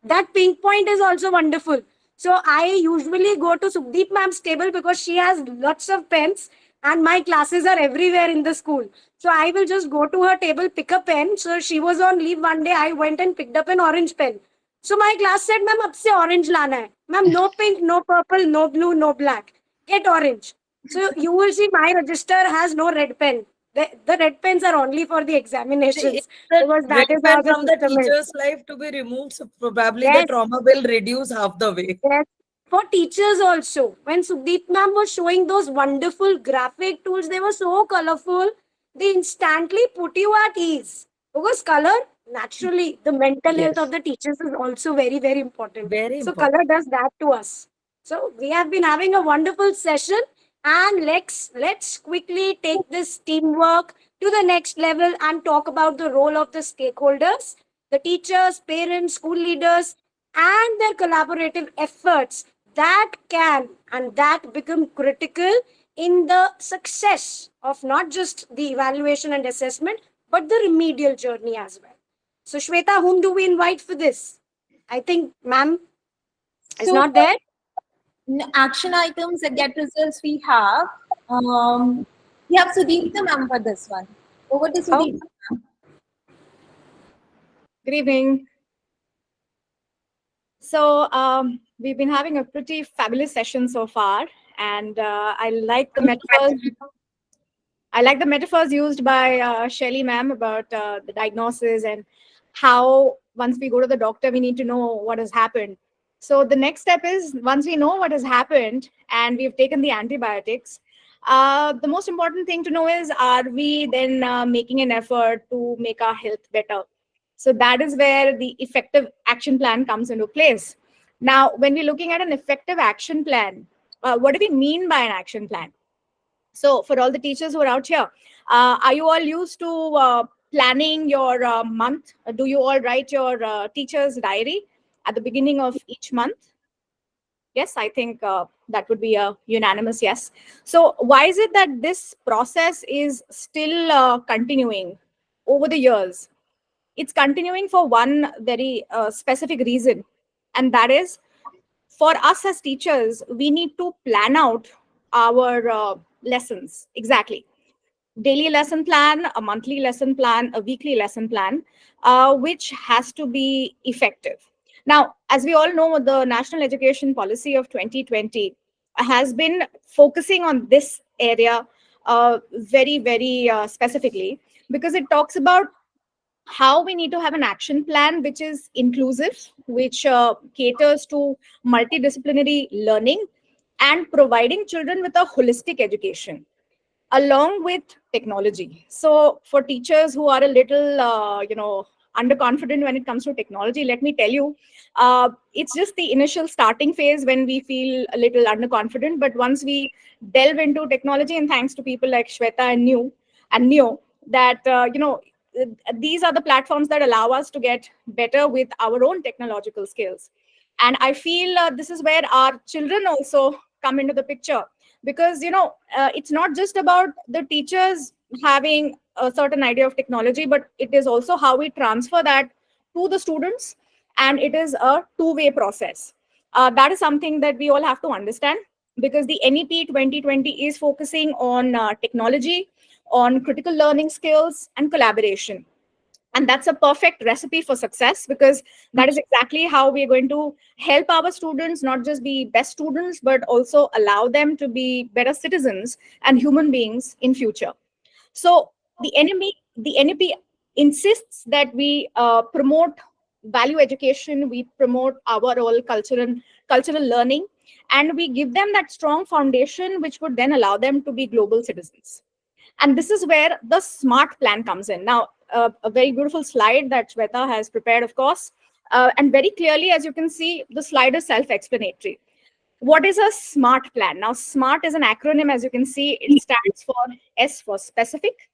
E: that pink point is also wonderful. So I usually go to Subdeep ma'am's table because she has lots of pens and my classes are everywhere in the school. So I will just go to her table, pick a pen. So she was on leave one day. I went and picked up an orange pen. So my class said, ma'am, ab se orange lana hai. Ma'am, no pink, no purple, no blue, no black. Get orange. So you will see my register has no red pen. The red pens are only for the
B: See, if
E: examinations
B: the
E: because that
B: red
E: is how
B: pen
E: the
B: from the
E: system is.
B: teacher's life to be removed, so probably the
E: Yes,
B: trauma will reduce half the way.
E: yes. For teachers also, when Sudeep ma'am was showing those wonderful graphic tools, they were so colorful. They instantly put you at ease. Because color, naturally, the mental health of
B: Yes,
E: the teachers is also very, very important.
B: very
E: So color
B: important.
E: does that to us. So we have been having a wonderful session, and let's quickly take this teamwork to the next level and talk about the role of the stakeholders, the teachers, parents, school leaders, and their collaborative efforts that can and that become critical in the success of not just the evaluation and assessment, but the remedial journey as well. So, Shweta, whom do we invite for this? I think ma'am is
A: So,
E: not there.
A: action items that get results we have. We have Sudipta ma'am for this one. Over to
E: Oh,
A: Sudipta.
G: Good evening. So we've been having a pretty fabulous session so far, and I like the metaphors. I like the metaphors used by Shelley ma'am about the diagnosis and how once we go to the doctor, we need to know what has happened. So the next step is once we know what has happened and we've taken the antibiotics, the most important thing to know is are we then making an effort to make our health better? So that is where the effective action plan comes into place. Now, when we're looking at an effective action plan, what do we mean by an action plan? So, for all the teachers who are out here, are you all used to planning your month? Do you all write your teacher's diary at the beginning of each month? Yes, I think that would be a unanimous yes. So, why is it that this process is still continuing over the years? It's continuing for one very specific reason, and that is for us as teachers, we need to plan out our lessons exactly. Daily lesson plan, a monthly lesson plan, a weekly lesson plan, which has to be effective. Now, as we all know, the National Education Policy of 2020 has been focusing on this area very, very specifically because it talks about how we need to have an action plan which is inclusive, which caters to multidisciplinary learning and providing children with a holistic education along with technology. So for teachers who are a little, underconfident when it comes to technology, let me tell you, it's just the initial starting phase when we feel a little underconfident. But once we delve into technology, and thanks to people like Shweta and Neo, that these are the platforms that allow us to get better with our own technological skills. And I feel this is where our children also come into the picture because it's not just about the teachers having a certain idea of technology, but it is also how we transfer that to the students, and it is a two-way process. That is something that we all have to understand because the NEP 2020 is focusing on technology, on critical learning skills and collaboration. And that's a perfect recipe for success because that is exactly how we're going to help our students not just be best students, but also allow them to be better citizens and human beings in future. So the NEP insists that we promote value education, we promote our all cultural learning, and we give them that strong foundation which would then allow them to be global citizens. And this is where the SMART plan comes in. Now, a very beautiful slide that Shweta has prepared, of course. And very clearly, as you can see, the slide is self-explanatory. What is a SMART plan? Now, SMART is an acronym, as you can see. It stands for S for specific,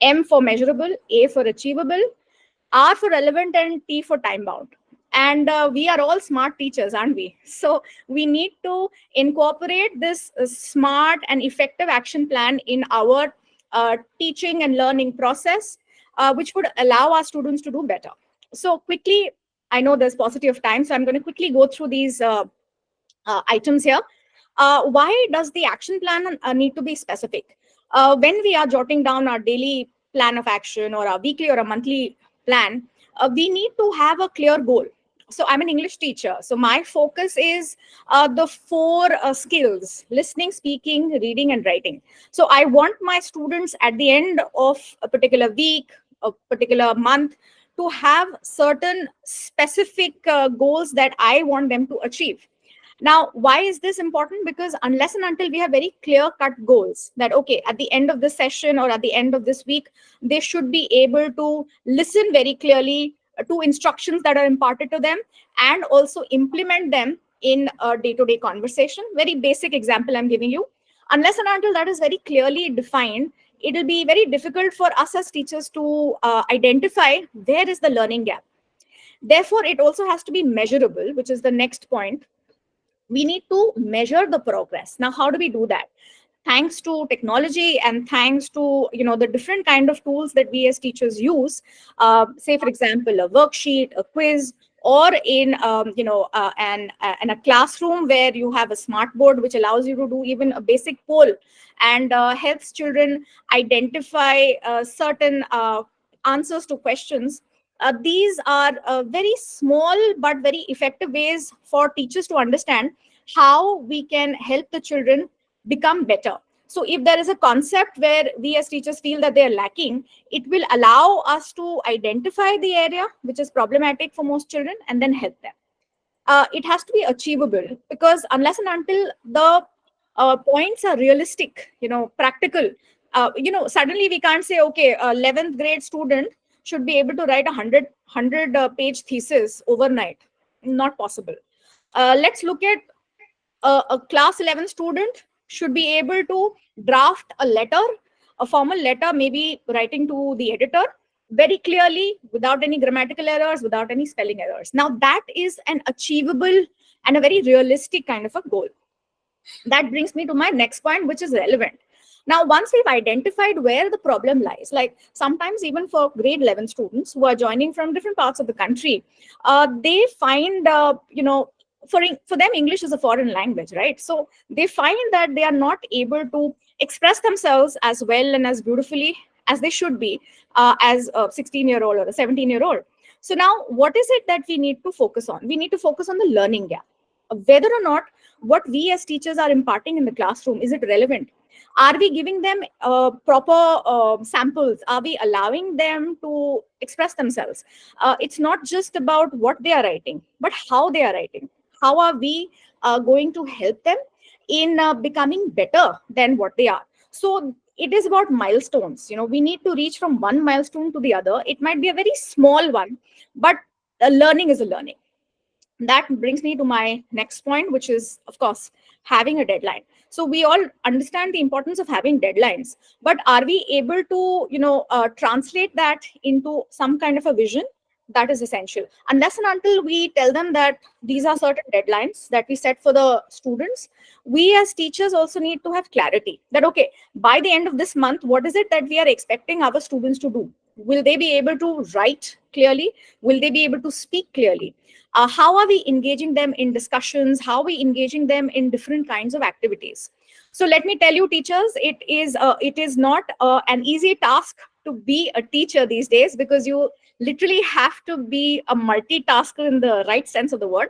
G: M for measurable, A for achievable, R for relevant, and T for time bound. And we are all smart teachers, aren't we? So we need to incorporate this smart and effective action plan in our teaching and learning process, which would allow our students to do better. So quickly, I know there's paucity of time, so I'm going to quickly go through these items here. Why does the action plan need to be specific? When we are jotting down our daily plan of action or a weekly or a monthly plan, we need to have a clear goal. So I'm an English teacher. So my focus is the four skills: listening, speaking, reading, and writing. So I want my students at the end of a particular week, a particular month, to have certain specific goals that I want them to achieve. Now, why is this important? Because unless and until we have very clear cut goals that, okay, at the end of this session or at the end of this week, they should be able to listen very clearly to instructions that are imparted to them and also implement them in a day-to-day conversation. Very basic example I'm giving you. Unless and until that is very clearly defined, it will be very difficult for us as teachers to identify where is the learning gap. Therefore, it also has to be measurable, which is the next point. We need to measure the progress. Now, how do we do that? Thanks to technology and thanks to the different kind of tools that we as teachers use, say for example a worksheet, a quiz, or in in a classroom where you have a smart board which allows you to do even a basic poll and helps children identify certain answers to questions. These are very small but very effective ways for teachers to understand how we can help the children become better. So if there is a concept where we as teachers feel that they are lacking, it will allow us to identify the area which is problematic for most children and then help them. It has to be achievable, because unless and until the points are realistic, practical, suddenly we can't say, okay, 11th grade student should be able to write a 100 page thesis overnight. Not possible. Let's look at a class 11 student should be able to draft a letter, a formal letter, maybe writing to the editor very clearly, without any grammatical errors, without any spelling errors. Now, that is an achievable and a very realistic kind of a goal. That brings me to my next point, which is relevant. Now, once we've identified where the problem lies, like sometimes even for grade 11 students who are joining from different parts of the country, they find, for them, English is a foreign language, right? So they find that they are not able to express themselves as well and as beautifully as they should be as a 16-year-old or a 17-year-old. So now, what is it that we need to focus on? We need to focus on the learning gap. Whether or not what we as teachers are imparting in the classroom, is it relevant? Are we giving them proper samples? Are we allowing them to express themselves? It's not just about what they are writing, but how they are writing. How are we going to help them in becoming better than what they are? So it is about milestones. We need to reach from one milestone to the other. It might be a very small one, but learning is a learning. That brings me to my next point, which is, of course, having a deadline. So we all understand the importance of having deadlines, but are we able to translate that into some kind of a vision? That is essential. Unless and until we tell them that these are certain deadlines that we set for the students, we as teachers also need to have clarity that, okay, by the end of this month, what is it that we are expecting our students to do? Will they be able to write clearly? Will they be able to speak clearly? How are we engaging them in discussions? How are we engaging them in different kinds of activities? So let me tell you, teachers, it is not an easy task to be a teacher these days, because you literally have to be a multitasker in the right sense of the word.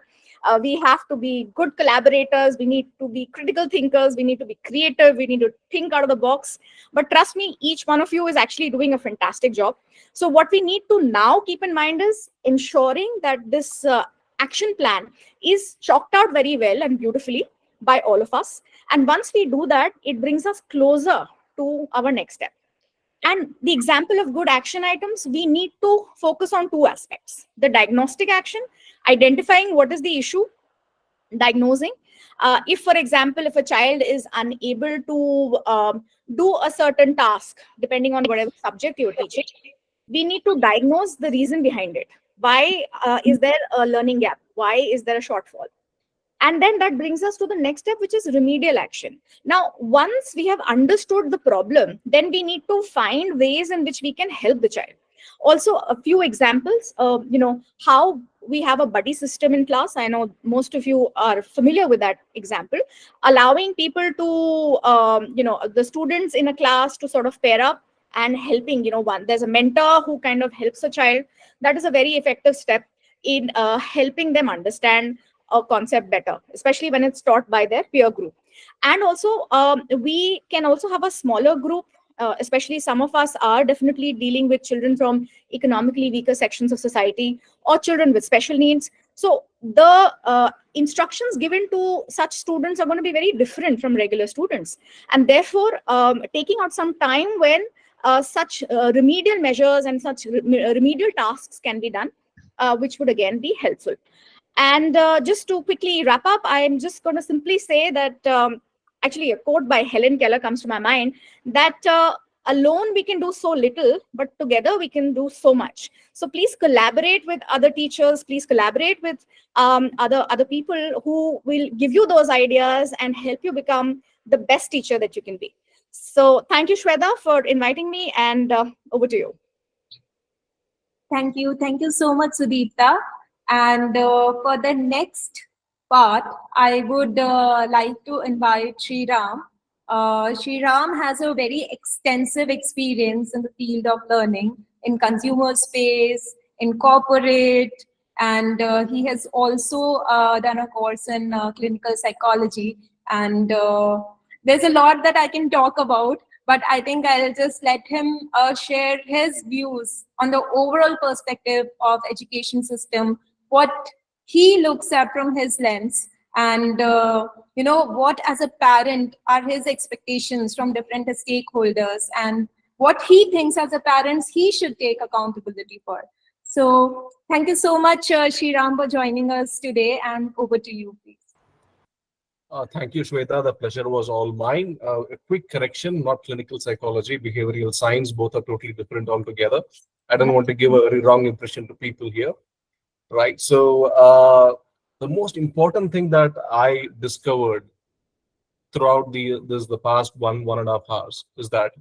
G: We have to be good collaborators. We need to be critical thinkers. We need to be creative. We need to think out of the box. But trust me, each one of you is actually doing a fantastic job. So what we need to now keep in mind is ensuring that this action plan is chalked out very well and beautifully by all of us. And once we do that, it brings us closer to our next step. And the example of good action items, we need to focus on two aspects: the diagnostic action, identifying what is the issue, diagnosing. If, for example, if a child is unable to do a certain task, depending on whatever subject you're teaching, we need to diagnose the reason behind it. Why is there a learning gap? Why is there a shortfall? And then that brings us to the next step, which is remedial action. Now, once we have understood the problem, then we need to find ways in which we can help the child. Also, a few examples, how we have a buddy system in class. I know most of you are familiar with that example, allowing people to, the students in a class to sort of pair up and helping, there's a mentor who kind of helps a child. That is a very effective step in helping them understand a concept better, especially when it's taught by their peer group. And also, we can also have a smaller group, especially some of us are definitely dealing with children from economically weaker sections of society or children with special needs. So the instructions given to such students are going to be very different from regular students. And therefore, taking out some time when such remedial measures and such remedial tasks can be done, which would again be helpful. And just to quickly wrap up, I'm just going to simply say that actually a quote by Helen Keller comes to my mind, that alone we can do so little, but together we can do so much. So please collaborate with other teachers, please collaborate with other people who will give you those ideas and help you become the best teacher that you can be. So thank you, Shweta, for inviting me, and over to you.
A: Thank you. Thank you so much, Sudipta. And for the next part, I would like to invite Sriram. Sriram has a very extensive experience in the field of learning in consumer space, in corporate, and he has also done a course in clinical psychology. And there's a lot that I can talk about, but I think I'll just let him share his views on the overall perspective of education system, what he looks at from his lens, and what as a parent are his expectations from different stakeholders, and what he thinks as a parent he should take accountability for. So thank you so much, Shriram, for joining us today, and over to you, please.
H: Thank you, Shweta. The pleasure was all mine. A quick correction, not clinical psychology, behavioral science, both are totally different altogether. I don't want to give a very wrong impression to people here, right? So, the most important thing that I discovered throughout the past one and a half hours is that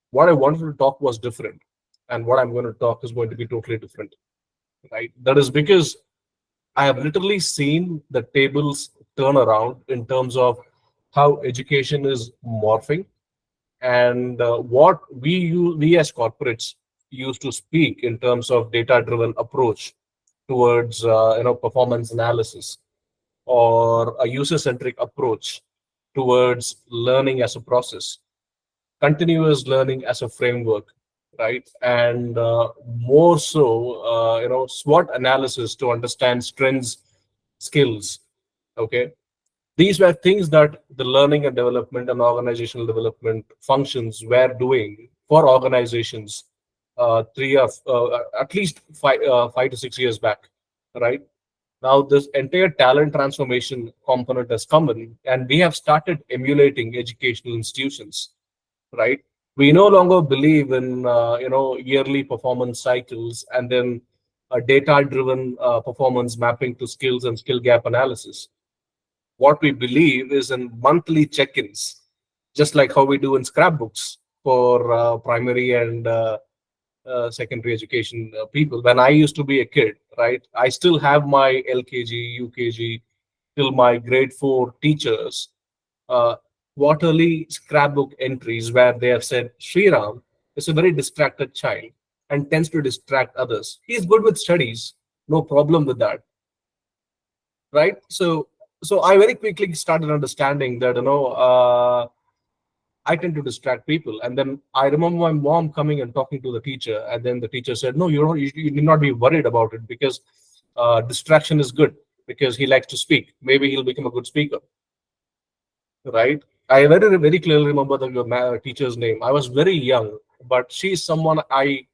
H: what I wanted to talk was different, and what I'm going to talk is going to be totally different, right? That is because I have literally seen the tables turn around in terms of how education is morphing, and what we as corporates used to speak in terms of data-driven approach towards performance analysis, or a user-centric approach towards learning as a process, continuous learning as a framework, right? And more so, SWOT analysis to understand strengths, skills. Okay, these were things that the learning and development and organizational development functions were doing for organizations at least 5 to 6 years back, right? Now this entire talent transformation component has come in, and we have started emulating educational institutions, right? We no longer believe in yearly performance cycles and then a data-driven performance mapping to skills and skill gap analysis. What we believe is in monthly check-ins, just like how we do in scrapbooks for primary and secondary education people. When I used to be a kid, right, I still have my LKG, UKG till my grade 4 teachers uh, quarterly scrapbook entries where they have said Sriram is a very distracted child and tends to distract others. He's good with studies, no problem with that, right? So I very quickly started understanding that I tend to distract people. And then I remember my mom coming and talking to the teacher, and then the teacher said, "No, you need not be worried about it, because distraction is good, because he likes to speak. Maybe he'll become a good speaker." Right? I very clearly remember the teacher's name. I was very young, but she's someone I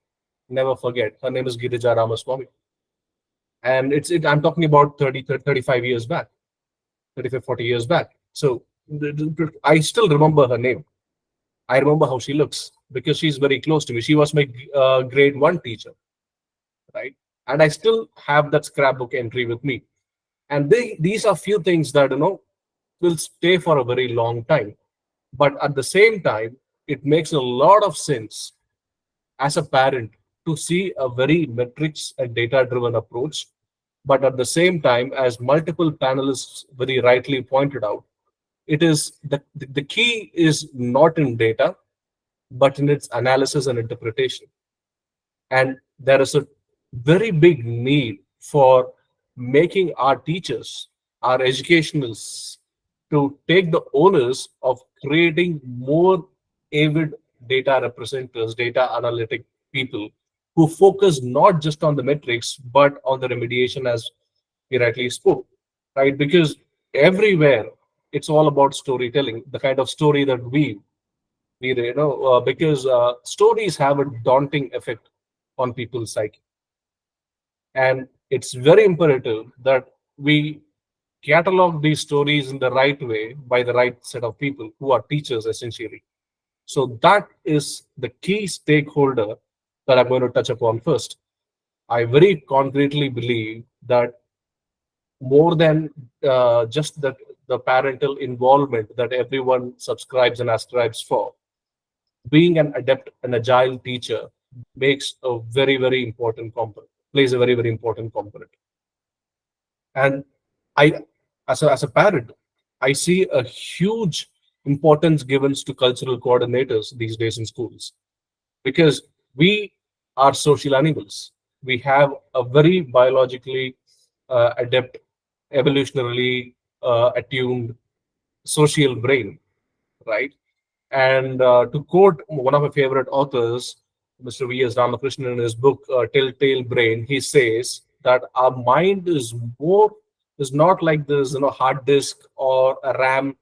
H: never forget. Her name is Girija Ramaswamy. And I'm talking about 35 years back, 35, 40 years back. So I still remember her name. I remember how she looks because she's very close to me. She was my grade 1 teacher, right? And I still have that scrapbook entry with me. And these are few things that will stay for a very long time. But at the same time, it makes a lot of sense as a parent to see a very metrics and data driven approach. But at the same time, as multiple panelists very rightly pointed out, it is the key is not in data, but in its analysis and interpretation. And there is a very big need for making our teachers, our educationals, to take the onus of creating more avid data representatives, data analytic people who focus not just on the metrics but on the remediation, as we rightly spoke, right? Because everywhere it's all about storytelling, the kind of story that because stories have a daunting effect on people's psyche, and it's very imperative that we catalog these stories in the right way by the right set of people who are teachers essentially, So that is the key stakeholder that I'm going to touch upon first. I very concretely believe that more than just the parental involvement that everyone subscribes and ascribes for, being an adept and agile teacher makes a very, very important component, plays a very, very important component. And I, as a parent, I see a huge importance given to cultural coordinators these days in schools, because we are social animals. We have a very biologically adept, evolutionarily attuned social brain, right? And to quote one of my favorite authors, Mr. V.S. Ramakrishnan, in his book Telltale Brain, he says that our mind is not like this, hard disk or a RAM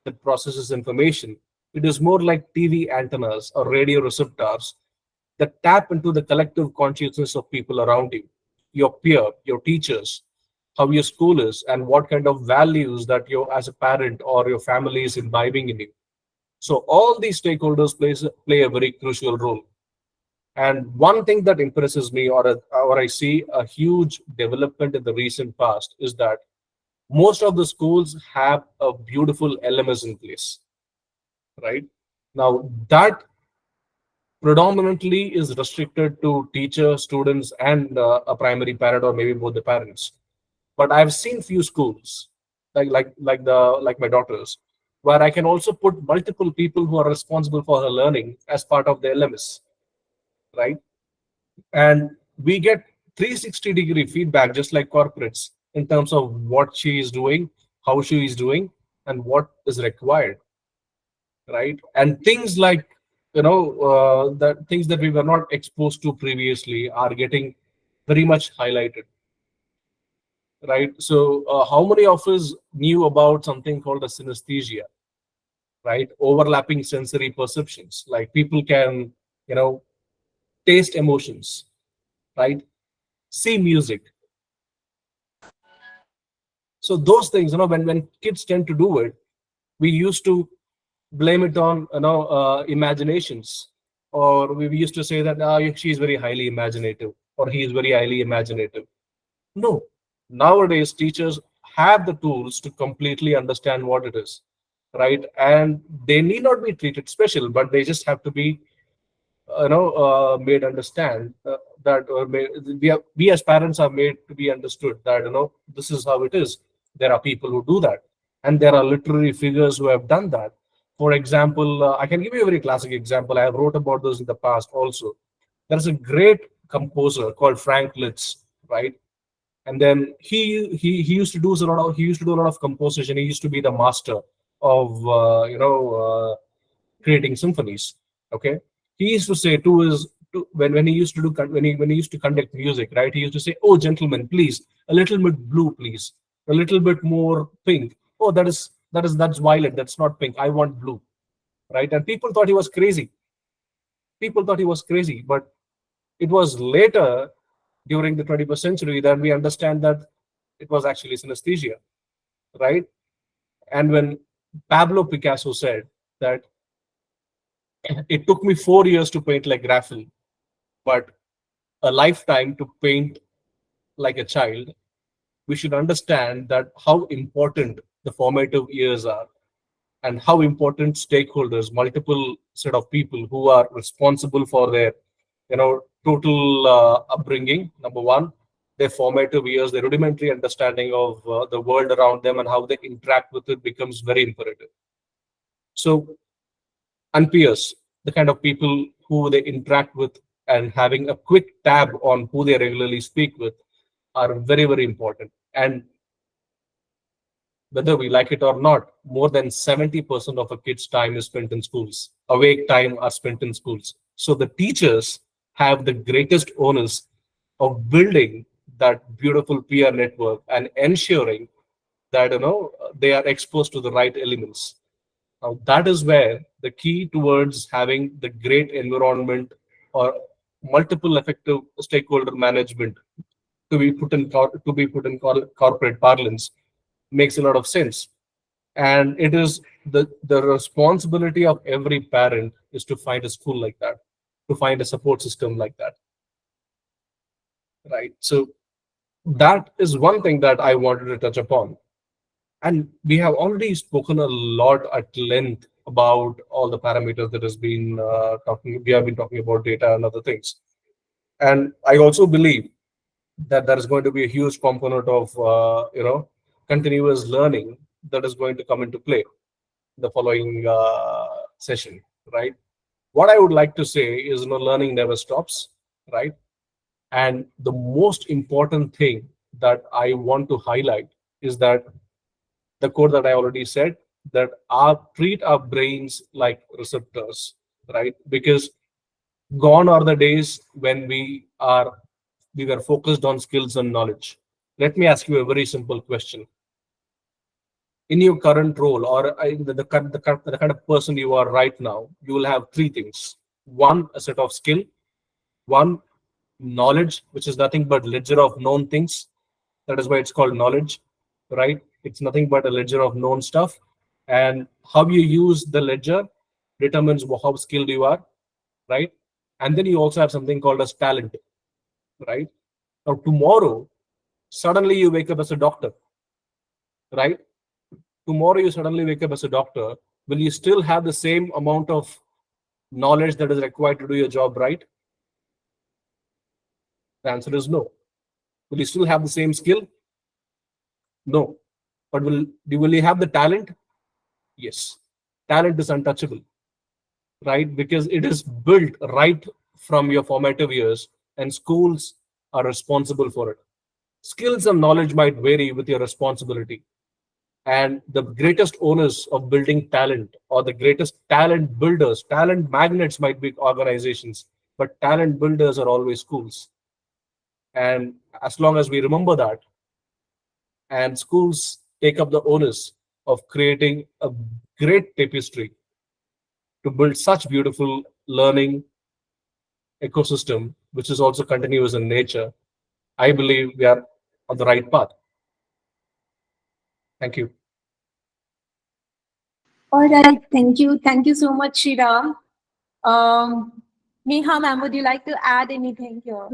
H: that processes information. It is more like TV antennas or radio receptors that tap into the collective consciousness of people around you, your peer, your teachers, how your school is, and what kind of values that you, as a parent or your family, is imbibing in you. So all these stakeholders play a very crucial role. And one thing that impresses me, or I see a huge development in the recent past, is that most of the schools have a beautiful LMS in place, right? Now that predominantly is restricted to teachers, students, and a primary parent, or maybe both the parents. But I've seen few schools, like my daughter's, where I can also put multiple people who are responsible for her learning as part of the LMS, right? And we get 360-degree feedback, just like corporates, in terms of what she is doing, how she is doing, and what is required, right? And things like, the things that we were not exposed to previously are getting very much highlighted, right? So how many of us knew about something called a synesthesia, right? Overlapping sensory perceptions, like people can, you know taste emotions, right? See music. So those things, when kids tend to do it, we used to blame it on, imaginations, or we used to say that, she is very highly imaginative, or he is very highly imaginative. No, nowadays teachers have the tools to completely understand what it is, right? And they need not be treated special, but they just have to be, made understand that, we as parents are made to be understood that, this is how it is. There are people who do that, and there are literary figures who have done that. For example, I can give you a very classic example. I have wrote about this in the past also. There's a great composer called Frank Liszt, right? And then he used to do a lot of composition. He used to be the master of, creating symphonies. Okay, he used to say to his when he used to do when he used to conduct music, right? He used to say, "Oh, gentlemen, please, a little bit blue, please, a little bit more pink. Oh, that's violet. That's not pink. I want blue." Right? And people thought he was crazy. People thought he was crazy, but it was later, during the 21st century, that we understand that it was actually synesthesia, right? And when Pablo Picasso said that it took me 4 years to paint like Raphael, but a lifetime to paint like a child, we should understand that how important the formative years are, and how important stakeholders, multiple set of people who are responsible for their, total upbringing. Number one, their formative years, their rudimentary understanding of the world around them and how they interact with it becomes very imperative. So, and peers, the kind of people who they interact with, and having a quick tab on who they regularly speak with, are very, very important. And whether we like it or not, more than 70% of a kid's time is spent in schools. Awake time are spent in schools. So the teachers have the greatest onus of building that beautiful peer network and ensuring that, they are exposed to the right elements. Now, that is where the key towards having the great environment, or multiple effective stakeholder management, to be put in corporate parlance, makes a lot of sense. And it is the responsibility of every parent is to find a school like that, to find a support system like that, right? So that is one thing that I wanted to touch upon. And we have already spoken a lot at length about all the parameters that has been talking. We have been talking about data and other things. And I also believe that there is going to be a huge component of continuous learning that is going to come into play the following session, right? What I would like to say is, learning never stops, right? And the most important thing that I want to highlight is that the code that I already said, that treat our brains like receptors, right? Because gone are the days when we were focused on skills and knowledge. Let me ask you a very simple question. In your current role, or the kind of person you are right now, you will have three things. One, a set of skill. One, knowledge, which is nothing but ledger of known things. That is why it's called knowledge, right? It's nothing but a ledger of known stuff. And how you use the ledger determines how skilled you are, right? And then you also have something called as talent, right? Now, tomorrow, suddenly you wake up as a doctor, right? Tomorrow, you suddenly wake up as a doctor. Will you still have the same amount of knowledge that is required to do your job right? The answer is no. Will you still have the same skill? No. But will you have the talent? Yes. Talent is untouchable, right? Because it is built right from your formative years, and schools are responsible for it. Skills and knowledge might vary with your responsibility. And the greatest owners of building talent, or the greatest talent builders, talent magnets might be organizations, but talent builders are always schools. And as long as we remember that, and schools take up the onus of creating a great tapestry to build such beautiful learning ecosystem, which is also continuous in nature, I believe we are on the right path. Thank you.
A: All right, thank you. Thank you so much, Shira. Neha, ma'am, would you like to add anything here?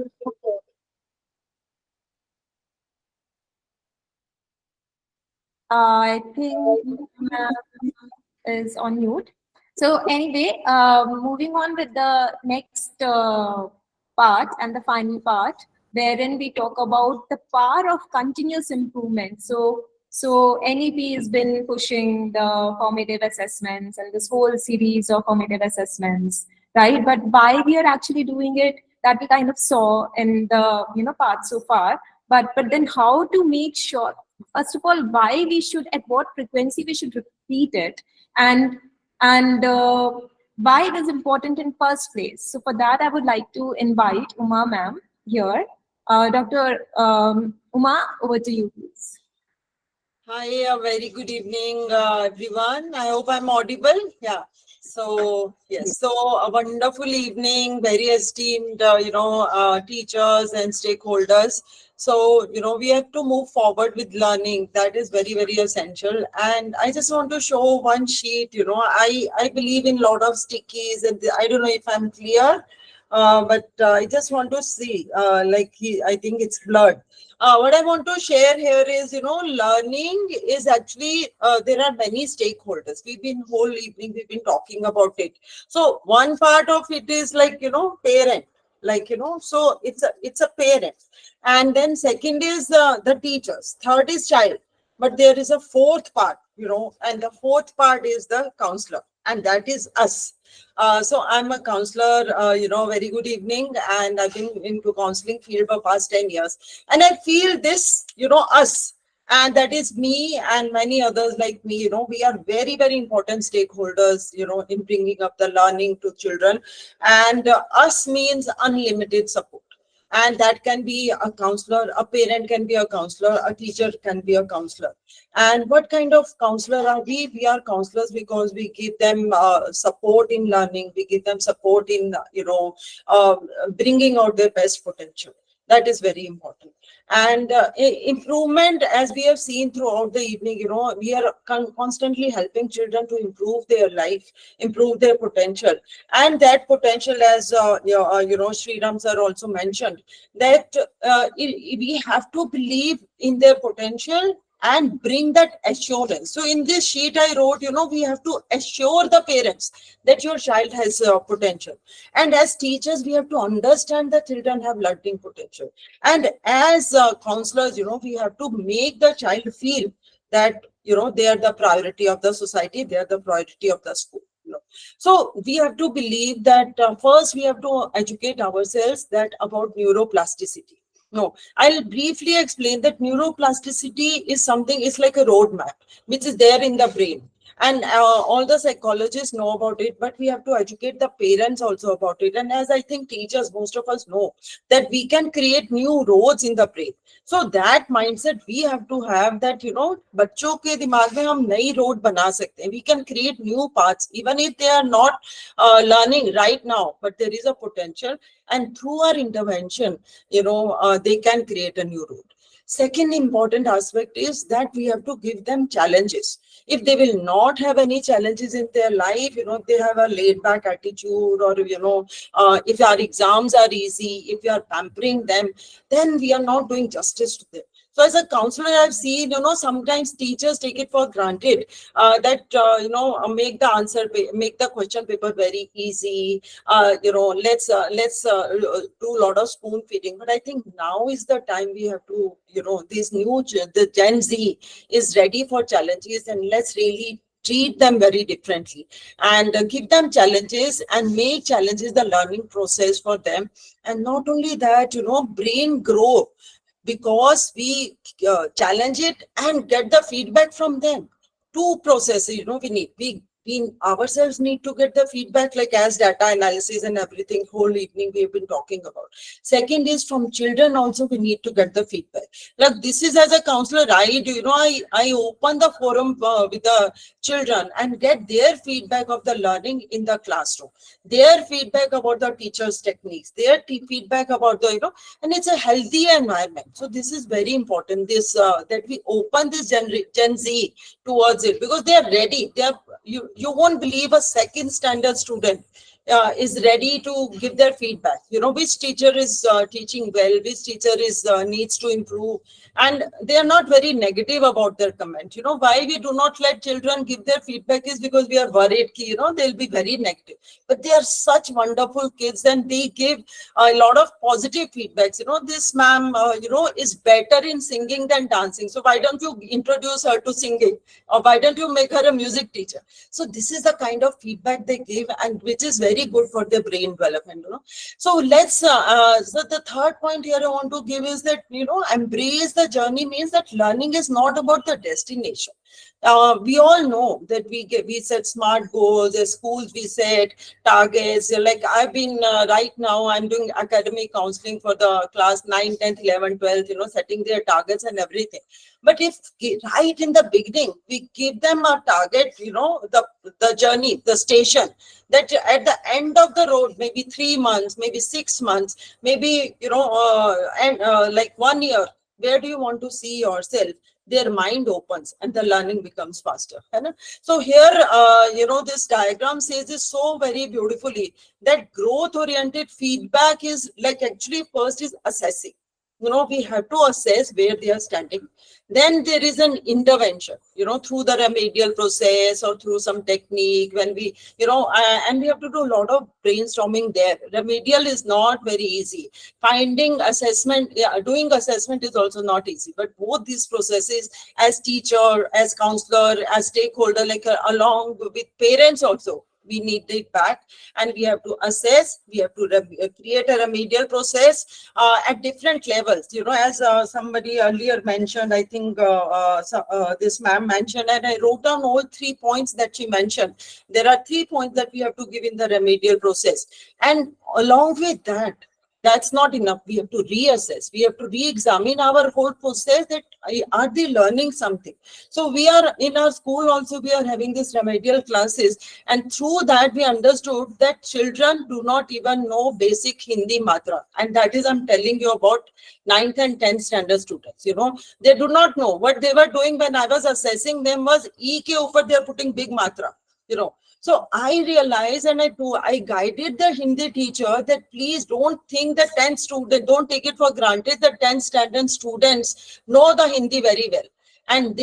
A: I think ma'am is on mute. So anyway, moving on with the next part and the final part, wherein we talk about the power of continuous improvement. So NEP has been pushing the formative assessments and this whole series of formative assessments, right? But why we are actually doing it, that we kind of saw in the part so far. But then how to make sure, first of all, why we should, at what frequency we should repeat it, and why it is important in first place. So for that, I would like to invite Uma ma'am here. Dr. Uma, over to you, please.
I: Hi, a very good evening, everyone. I hope I'm audible. Yeah. So yes, so a wonderful evening, very esteemed, teachers and stakeholders. So we have to move forward with learning. That is very, very essential. And I just want to show one sheet. I believe in a lot of stickies, and I don't know if I'm clear, but I just want to see. I think it's blurred. What I want to share here is, learning is actually, there are many stakeholders. Whole evening, we've been talking about it. So one part of it is parent, so it's a parent. And then second is the teachers. Third is child. But there is a fourth part, and the fourth part is the counselor, and that is us. So I'm a counselor, very good evening, and I've been into counseling field for past 10 years. And I feel this, us, and that is me and many others like me, we are very, very important stakeholders, in bringing up the learning to children. And us means unlimited support. And that can be a counselor, a parent can be a counselor, a teacher can be a counselor. And what kind of counselor are we? We are counselors because we give them support in learning. We give them support in, bringing out their best potential. That is very important. And improvement, as we have seen throughout the evening, we are constantly helping children to improve their life, improve their potential. And that potential, as Sriram sir also mentioned, that we have to believe in their potential and bring that assurance. So in this sheet I wrote, we have to assure the parents that your child has potential. And as teachers, we have to understand that children have learning potential. And as counselors, we have to make the child feel that, they are the priority of the society, they are the priority of the school. So we have to believe that first we have to educate ourselves that about neuroplasticity. No, I'll briefly explain that neuroplasticity is something, it's like a roadmap which is there in the brain. And all the psychologists know about it, but we have to educate the parents also about it. And as I think teachers, most of us know that we can create new roads in the brain. So that mindset we have to have, that बच्चों के दिमाग में हम नई road बना सकते हैं. We can create new paths even if they are not learning right now, but there is a potential, and through our intervention, they can create a new road. Second important aspect is that we have to give them challenges. If they will not have any challenges in their life, if they have a laid back attitude, or, if our exams are easy, if we are pampering them, then we are not doing justice to them. So as a counselor, I've seen, sometimes teachers take it for granted that, make the question paper very easy. Let's do a lot of spoon feeding. But I think now is the time we have to, the Gen Z is ready for challenges, and let's really treat them very differently and give them challenges and make challenges the learning process for them. And not only that, brain grow because we challenge it and get the feedback from them. Two processes, we ourselves need to get the feedback, like as data analysis and everything whole evening we've been talking about. Second is from children also, we need to get the feedback. Like this is, as a counselor, I do, I open the forum with the children and get their feedback of the learning in the classroom, their feedback about the teachers' techniques, their feedback about the, and it's a healthy environment. So this is very important, this that we open this Gen Z towards it, because they are ready. They are, you won't believe a second standard student is ready to give their feedback. Which teacher is teaching well, which teacher is needs to improve, and they are not very negative about their comment. Why we do not let children give their feedback is because we are worried, they'll be very negative. But they are such wonderful kids, and they give a lot of positive feedbacks. This ma'am, is better in singing than dancing. So why don't you introduce her to singing, or why don't you make her a music teacher? So this is the kind of feedback they give, and which is very good for their brain development. So let's. So the third point here I want to give is that embrace the journey means that learning is not about the destination. We all know that we set smart goals as schools, we set targets. Like I've been right now I'm doing academic counseling for the class 9, 10th, 11, 12th, setting their targets and everything. But if right in the beginning we give them a target, the journey, the station, that at the end of the road, maybe 3 months, maybe 6 months, maybe like 1 year, where do you want to see yourself? Their mind opens and the learning becomes faster. So here, this diagram says this so very beautifully, that growth oriented feedback is like, actually first is assessing. We have to assess where they are standing. Then there is an intervention, through the remedial process or through some technique, when we, and we have to do a lot of brainstorming there. Remedial is not very easy. Finding assessment, doing assessment is also not easy. But both these processes, as teacher, as counselor, as stakeholder, like along with parents also, we need it back, and we have to assess, we have to create a remedial process at different levels. As somebody earlier mentioned, I think this ma'am mentioned, and I wrote down all 3 points that she mentioned. There are 3 points that we have to give in the remedial process. And along with that, That's not enough. We have to reassess. We have to re-examine our whole process, that are they learning something? So we are in our school also, we are having this remedial classes, and through that we understood that children do not even know basic Hindi matra. And that is, I'm telling you about 9th and 10th standard students. They do not know. What they were doing when I was assessing them was E ke upar they are putting big matra. So I realized, and I guided the Hindi teacher that please don't think that 10th student, don't take it for granted that 10th standard students know the Hindi very well. And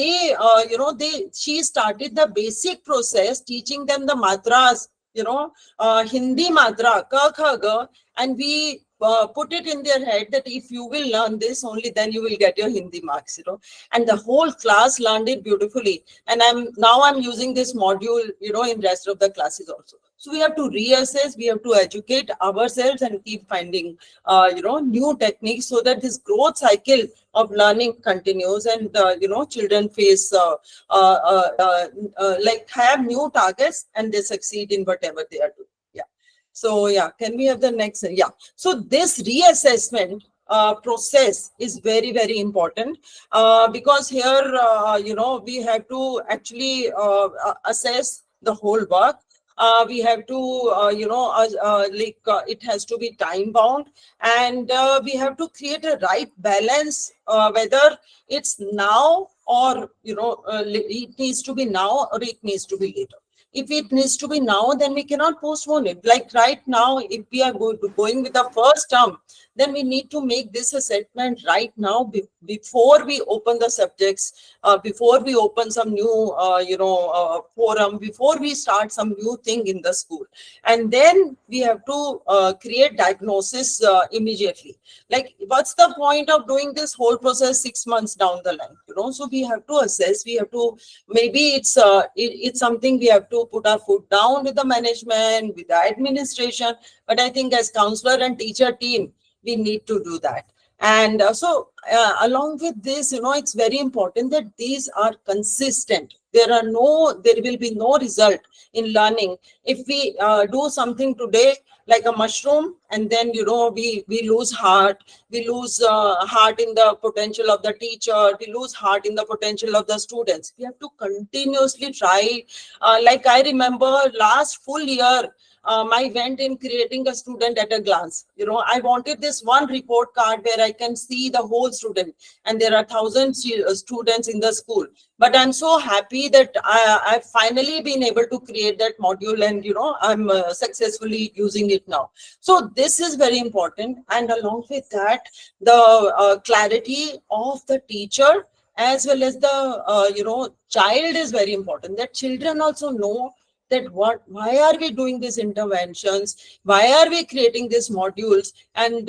I: she started the basic process, teaching them the matras, Hindi matra, ka, kha, ga, and we put it in their head that if you will learn this, only then you will get your Hindi marks, and the whole class learned it beautifully. And I'm using this module, in rest of the classes also. So we have to reassess, we have to educate ourselves and keep finding, new techniques, so that this growth cycle of learning continues, and, children face, like have new targets and they succeed in whatever they are doing. Yeah. So yeah, can we have the next? Yeah. So this reassessment process is very, very important, because here, we have to actually assess the whole work. We have to, it has to be time bound, and we have to create a right balance, whether it's now or, it needs to be now or it needs to be later. If it needs to be now, then we cannot postpone it. Like right now, if we are going with the first term, then we need to make this assessment right now, before we open the subjects, before we open some new, forum, before we start some new thing in the school. And then we have to create diagnosis immediately. Like, what's the point of doing this whole process 6 months down the line? So we have to assess, we have to, maybe it's something we have to put our foot down with the management, with the administration. But I think as counselor and teacher team, we need to do that. And along with this, it's very important that these are consistent. There will be no result in learning if we do something today like a mushroom, and then we lose heart. We lose heart in the potential of the teacher. We lose heart in the potential of the students. We have to continuously try. Like I remember last full year, I went in creating a student at a glance. I wanted this one report card where I can see the whole student, and there are thousands students in the school. But I'm so happy that I've finally been able to create that module, and I'm successfully using it now. So this is very important, and along with that, the clarity of the teacher as well as the child is very important. That children also know that why are we doing these interventions, why are we creating these modules, and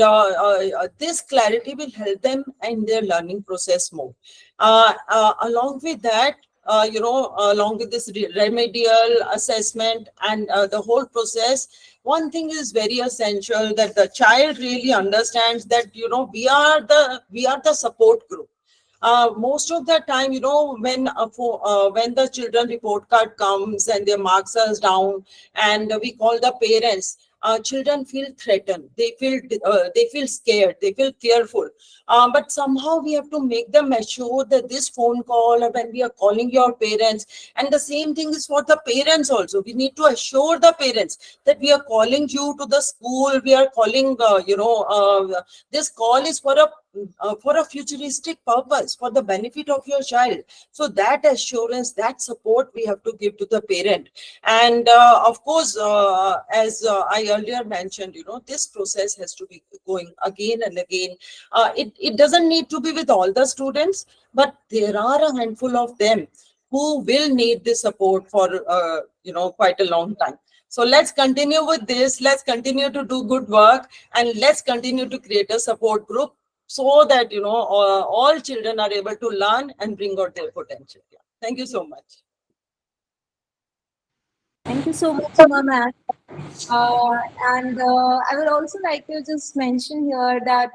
I: this clarity will help them in their learning process more. Along with that, along with this remedial assessment and the whole process, one thing is very essential, that the child really understands that we are the support group. Most of the time, when the children report card comes and their marks are down, and we call the parents, children feel threatened. They feel scared. They feel fearful. But somehow we have to make them assure that this phone call, or when we are calling your parents, and the same thing is for the parents also. We need to assure the parents that we are calling you to the school. We are calling, this call is for a futuristic purpose, for the benefit of your child. So that assurance, that support we have to give to the parent. And of course, as I earlier mentioned, this process has to be going again and again. It doesn't need to be with all the students, but there are a handful of them who will need this support for quite a long time. So let's continue with this. Let's continue to do good work, and let's continue to create a support group, so that all children are able to learn and bring out their potential. Yeah. Thank you so much.
A: Thank you so much, Uma ma'am. And I would also like to just mention here that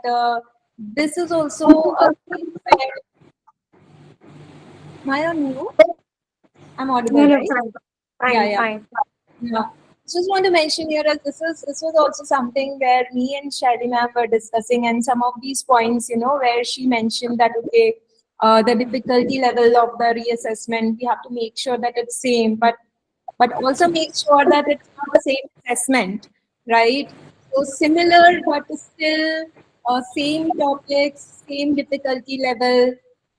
A: this is also a thing where, am I on mute? I'm audible,
E: No, no,
A: right?
E: fine. Fine,
A: Yeah, yeah.
E: fine.
A: Yeah. just want to mention here that this was also something where me and Shelly ma'am were discussing, and some of these points, where she mentioned that okay, the difficulty level of the reassessment, we have to make sure that it's same, but also make sure that it's not the same assessment, right? So similar, but still same topics, same difficulty level,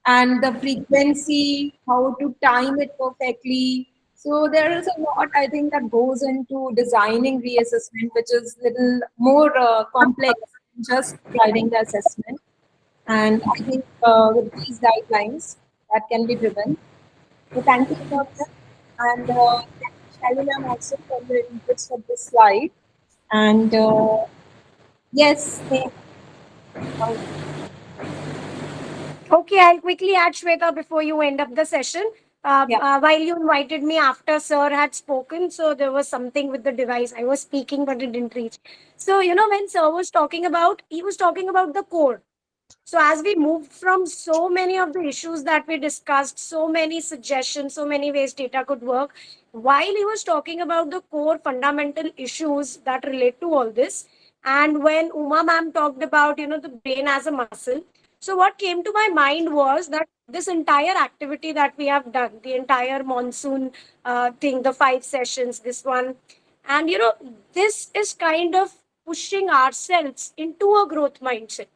A: and the frequency, how to time it perfectly. So there is a lot, I think, that goes into designing reassessment, which is little more complex than just driving the assessment. And I think with these guidelines, that can be driven. So thank you for that. And thank you, Shalini ma'am, also for your inputs for this slide. And yes, uh,
E: Okay, I'll quickly add Shweta before you end up the session.
A: yeah.
E: While you invited me after Sir had spoken, so there was something with the device. I was speaking, but it didn't reach. So, when Sir was talking about, he was talking about the core. So, as we moved from so many of the issues that we discussed, so many suggestions, so many ways data could work, while he was talking about the core fundamental issues that relate to all this, and when Uma ma'am talked about, the brain as a muscle, so what came to my mind was that this entire activity that we have done, the entire monsoon thing, the 5 sessions, this one, and this is kind of pushing ourselves into a growth mindset.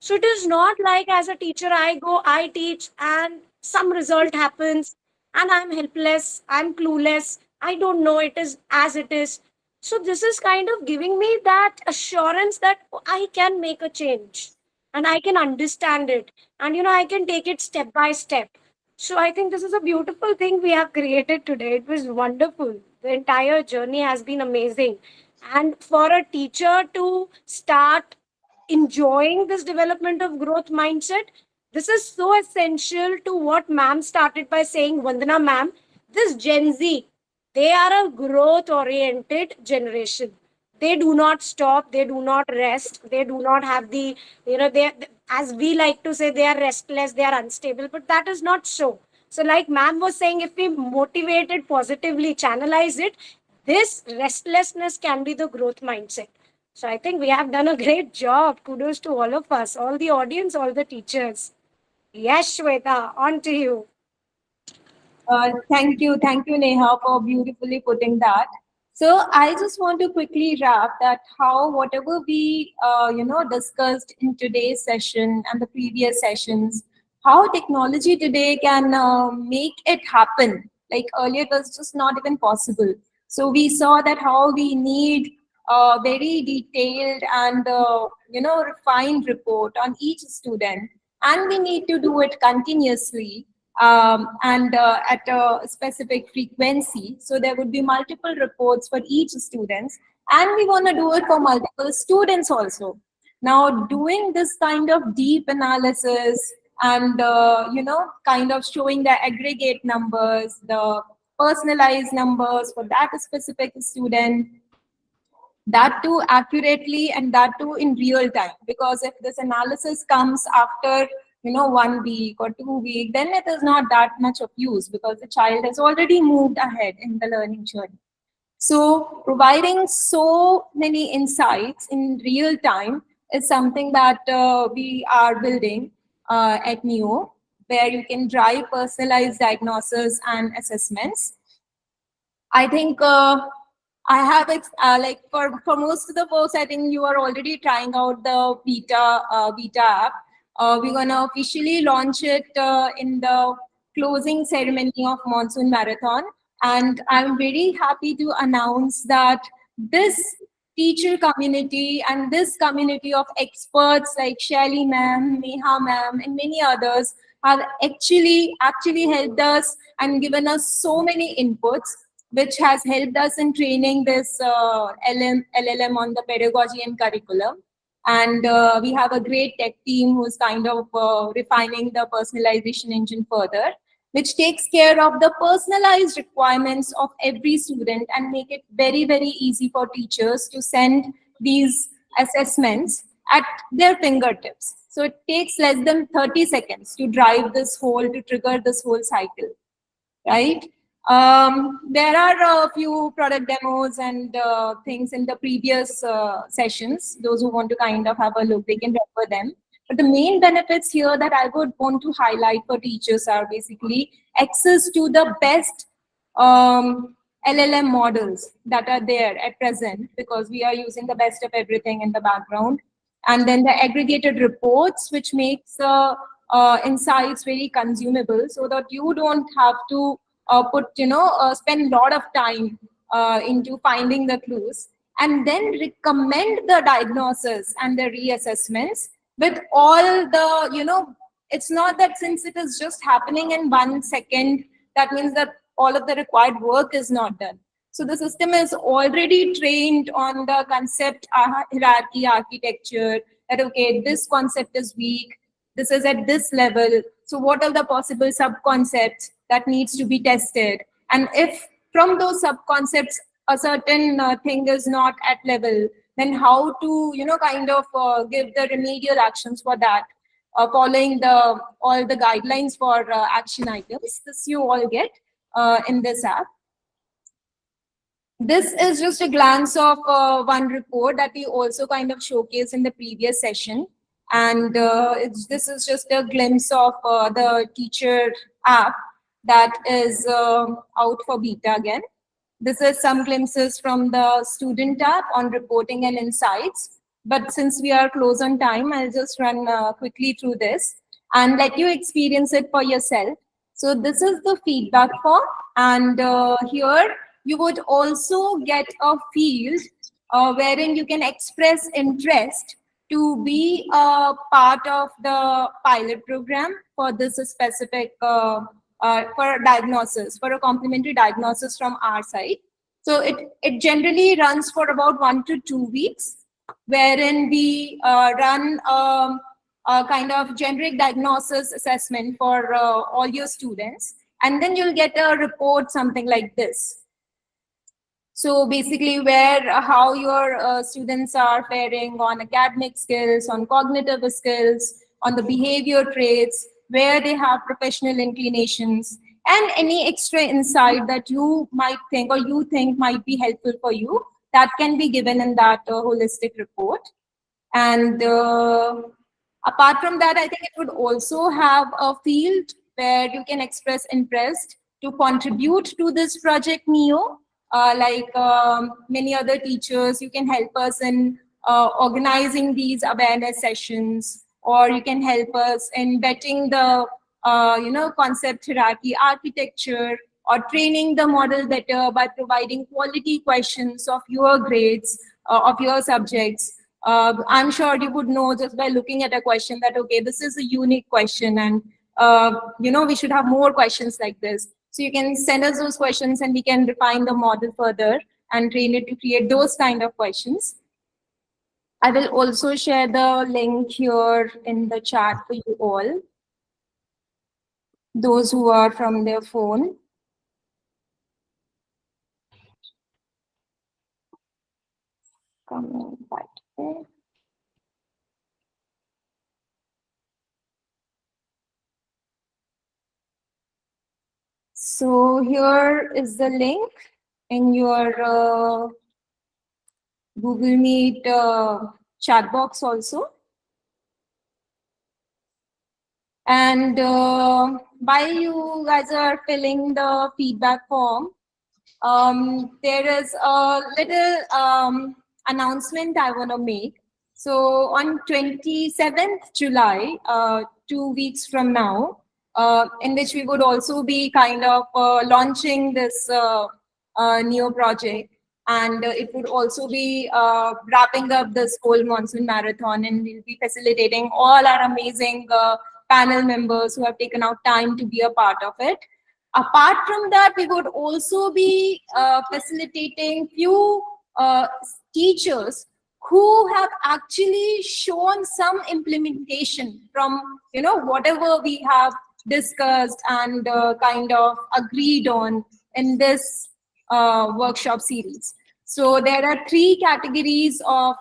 E: So it is not like as a teacher, I go, I teach, and some result happens, and I'm helpless, I'm clueless, I don't know, it is as it is. So this is kind of giving me that assurance that I can make a change and I can understand it, and I can take it step by step. So I think this is a beautiful thing we have created today. It was wonderful. The entire journey has been amazing. And for a teacher to start enjoying this development of growth mindset, this is so essential to what ma'am started by saying. Vandana ma'am, this Gen Z, they are a growth oriented generation. They do not stop, they do not rest, they do not have the, they, as we like to say, they are restless, they are unstable, but that is not so. So like ma'am was saying, if we motivate it positively, channelize it, this restlessness can be the growth mindset. So I think we have done a great job. Kudos to all of us, all the audience, all the teachers. Yes, Shweta, on to you.
A: Thank you, Neha, for beautifully putting that. So I just want to quickly wrap that how whatever we discussed in today's session and the previous sessions, how technology today can make it happen. Like earlier, it was just not even possible. So we saw that how we need a very detailed and refined report on each student, and we need to do it continuously, and at a specific frequency. So there would be multiple reports for each students, and we want to do it for multiple students also. Now, doing this kind of deep analysis and kind of showing the aggregate numbers, the personalized numbers for that specific student, that too accurately and that too in real time, because if this analysis comes after 1 week or 2 weeks, then it is not that much of use because the child has already moved ahead in the learning journey. So providing so many insights in real time is something that we are building at NEO, where you can drive personalized diagnosis and assessments. I think I have like for most of the folks, I think you are already trying out the beta app. We're gonna officially launch it in the closing ceremony of Monsoon Marathon, and I'm very happy to announce that this teacher community and this community of experts like Shelly ma'am, Neha ma'am, and many others have actually helped us and given us so many inputs, which has helped us in training this LLM on the pedagogy and curriculum. And we have a great tech team who's kind of refining the personalization engine further, which takes care of the personalized requirements of every student and make it very, very easy for teachers to send these assessments at their fingertips. So it takes less than 30 seconds to drive this whole, to trigger this whole cycle, right? There are a few product demos and things in the previous sessions. Those who want to kind of have a look, they can refer them. But the main benefits here that I would want to highlight for teachers are basically access to the best LLM models that are there at present, because we are using the best of everything in the background. And then the aggregated reports, which makes insights very consumable, so that you don't have to spend a lot of time into finding the clues, and then recommend the diagnosis and the reassessments with all the, it's not that since it is just happening in 1 second, that means that all of the required work is not done. So the system is already trained on the concept hierarchy architecture, that, okay, this concept is weak, this is at this level. So what are the possible sub-concepts that needs to be tested? And if from those sub-concepts, a certain thing is not at level, then how to, give the remedial actions for that, following all the guidelines for action items. This you all get in this app. This is just a glance of one report that we also kind of showcased in the previous session. And this is just a glimpse of the teacher app that is out for beta again. This is some glimpses from the student app on reporting and insights. But since we are close on time, I'll just run quickly through this and let you experience it for yourself. So this is the feedback form, and here you would also get a field wherein you can express interest to be a part of the pilot program for this specific for diagnosis, for a complementary diagnosis from our side. So it generally runs for about 1 to 2 weeks, wherein we run a kind of generic diagnosis assessment for all your students, and then you'll get a report something like this. So basically how your students are faring on academic skills, on cognitive skills, on the behavior traits, where they have professional inclinations, and any extra insight that you might think or you think might be helpful for you, that can be given in that holistic report. And apart from that, I think it would also have a field where you can express interest to contribute to this project NEO. Like many other teachers, you can help us in organizing these awareness sessions, or you can help us in vetting the concept hierarchy architecture, or training the model better by providing quality questions of your grades, of your subjects. I'm sure you would know just by looking at a question that, okay, this is a unique question, and we should have more questions like this. So you can send us those questions and we can refine the model further and train it to create those kind of questions. I will also share the link here in the chat for you all, those who are from their phone. Coming right there. So here is the link in your Google Meet chat box also. And while you guys are filling the feedback form, there is a little announcement I want to make. So on 27th July, 2 weeks from now, in which we would also be kind of launching this NEO project. And it would also be wrapping up this whole Monsoon Marathon, and we'll be facilitating all our amazing panel members who have taken out time to be a part of it. Apart from that, we would also be facilitating few teachers who have actually shown some implementation from whatever we have discussed and kind of agreed on in this workshop series. So there are 3 categories of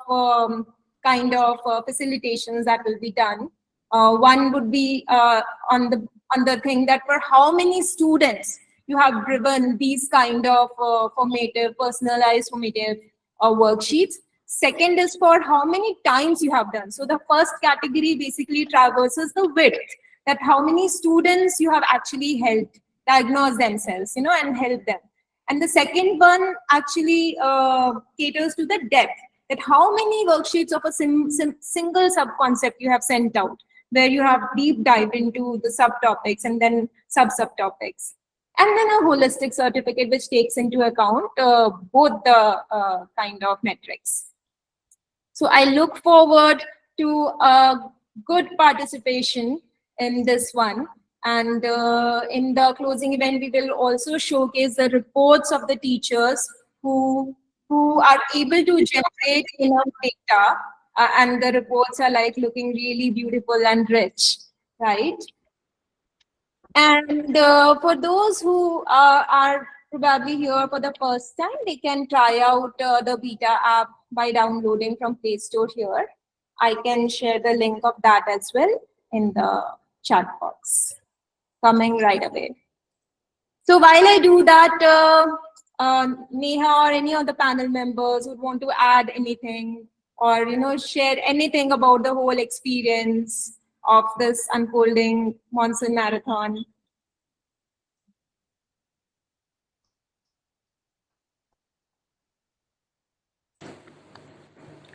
A: kind of facilitations that will be done. One would be on the thing that for how many students you have driven these kind of formative, personalized formative worksheets. Second is for how many times you have done. So the first category basically traverses the width, that how many students you have actually helped diagnose themselves, and help them. And the second one actually caters to the depth, that how many worksheets of a single sub-concept you have sent out, where you have deep dive into the subtopics and then sub-subtopics. And then a holistic certificate which takes into account both the kind of metrics. So I look forward to a good participation in this one. And in the closing event, we will also showcase the reports of the teachers who are able to generate enough data, and the reports are like looking really beautiful and rich, right? And for those who are probably here for the first time, they can try out the beta app by downloading from Play Store here. I can share the link of that as well in the chat box. Coming right away. So while I do that, Neha or any of the panel members would want to add anything, or share anything about the whole experience of this unfolding Monsoon Marathon.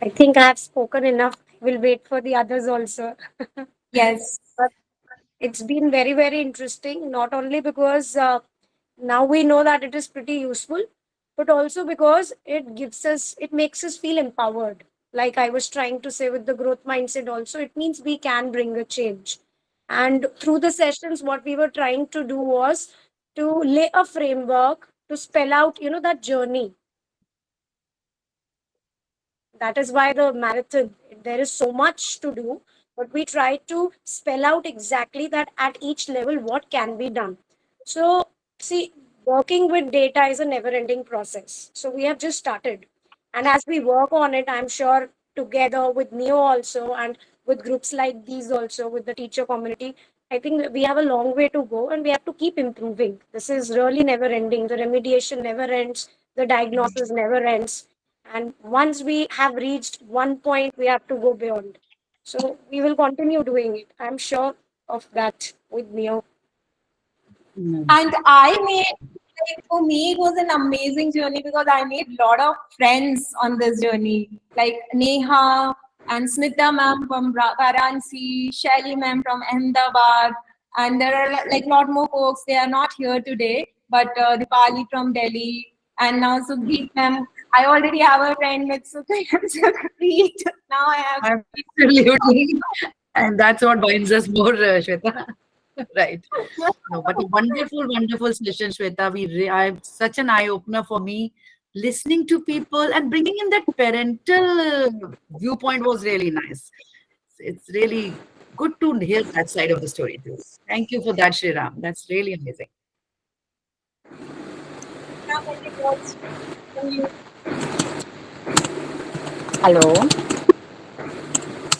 E: I think I have spoken enough. We'll wait for the others also.
A: Yes.
E: But it's been very, very interesting, not only because now we know that it is pretty useful, but also because it makes us feel empowered. Like I was trying to say with the growth mindset, also, it means we can bring a change. And through the sessions, what we were trying to do was to lay a framework to spell out, that journey. That is why the marathon, there is so much to do, but we try to spell out exactly that at each level what can be done. So, see, working with data is a never ending process. So, we have just started. And as we work on it, I'm sure together with Neo also and with groups like these also, with the teacher community, I think that we have a long way to go and we have to keep improving. This is really never ending. The remediation never ends, the diagnosis never ends, and once we have reached one point, we have to go beyond. So we will continue doing it. I'm sure of that with Neo.
A: And I made, like, for me, it was an amazing journey because I made a lot of friends on this journey, like Neha and Smita ma'am from Varanasi, Shelly ma'am from Ahmedabad, and there are like a lot more folks. They are not here today, but Dipali from Delhi, and now Sukhdeep ma'am. I already have a friend with Sukhdeep. Now I have.
B: Absolutely. And that's what binds us more, Shweta. Right. No, but a wonderful, wonderful session, Shweta. I such an eye opener for me. Listening to people and bringing in that parental viewpoint was really nice. It's really good to hear that side of the story too. Thank you for that, Shriram. That's really amazing.
D: Hello.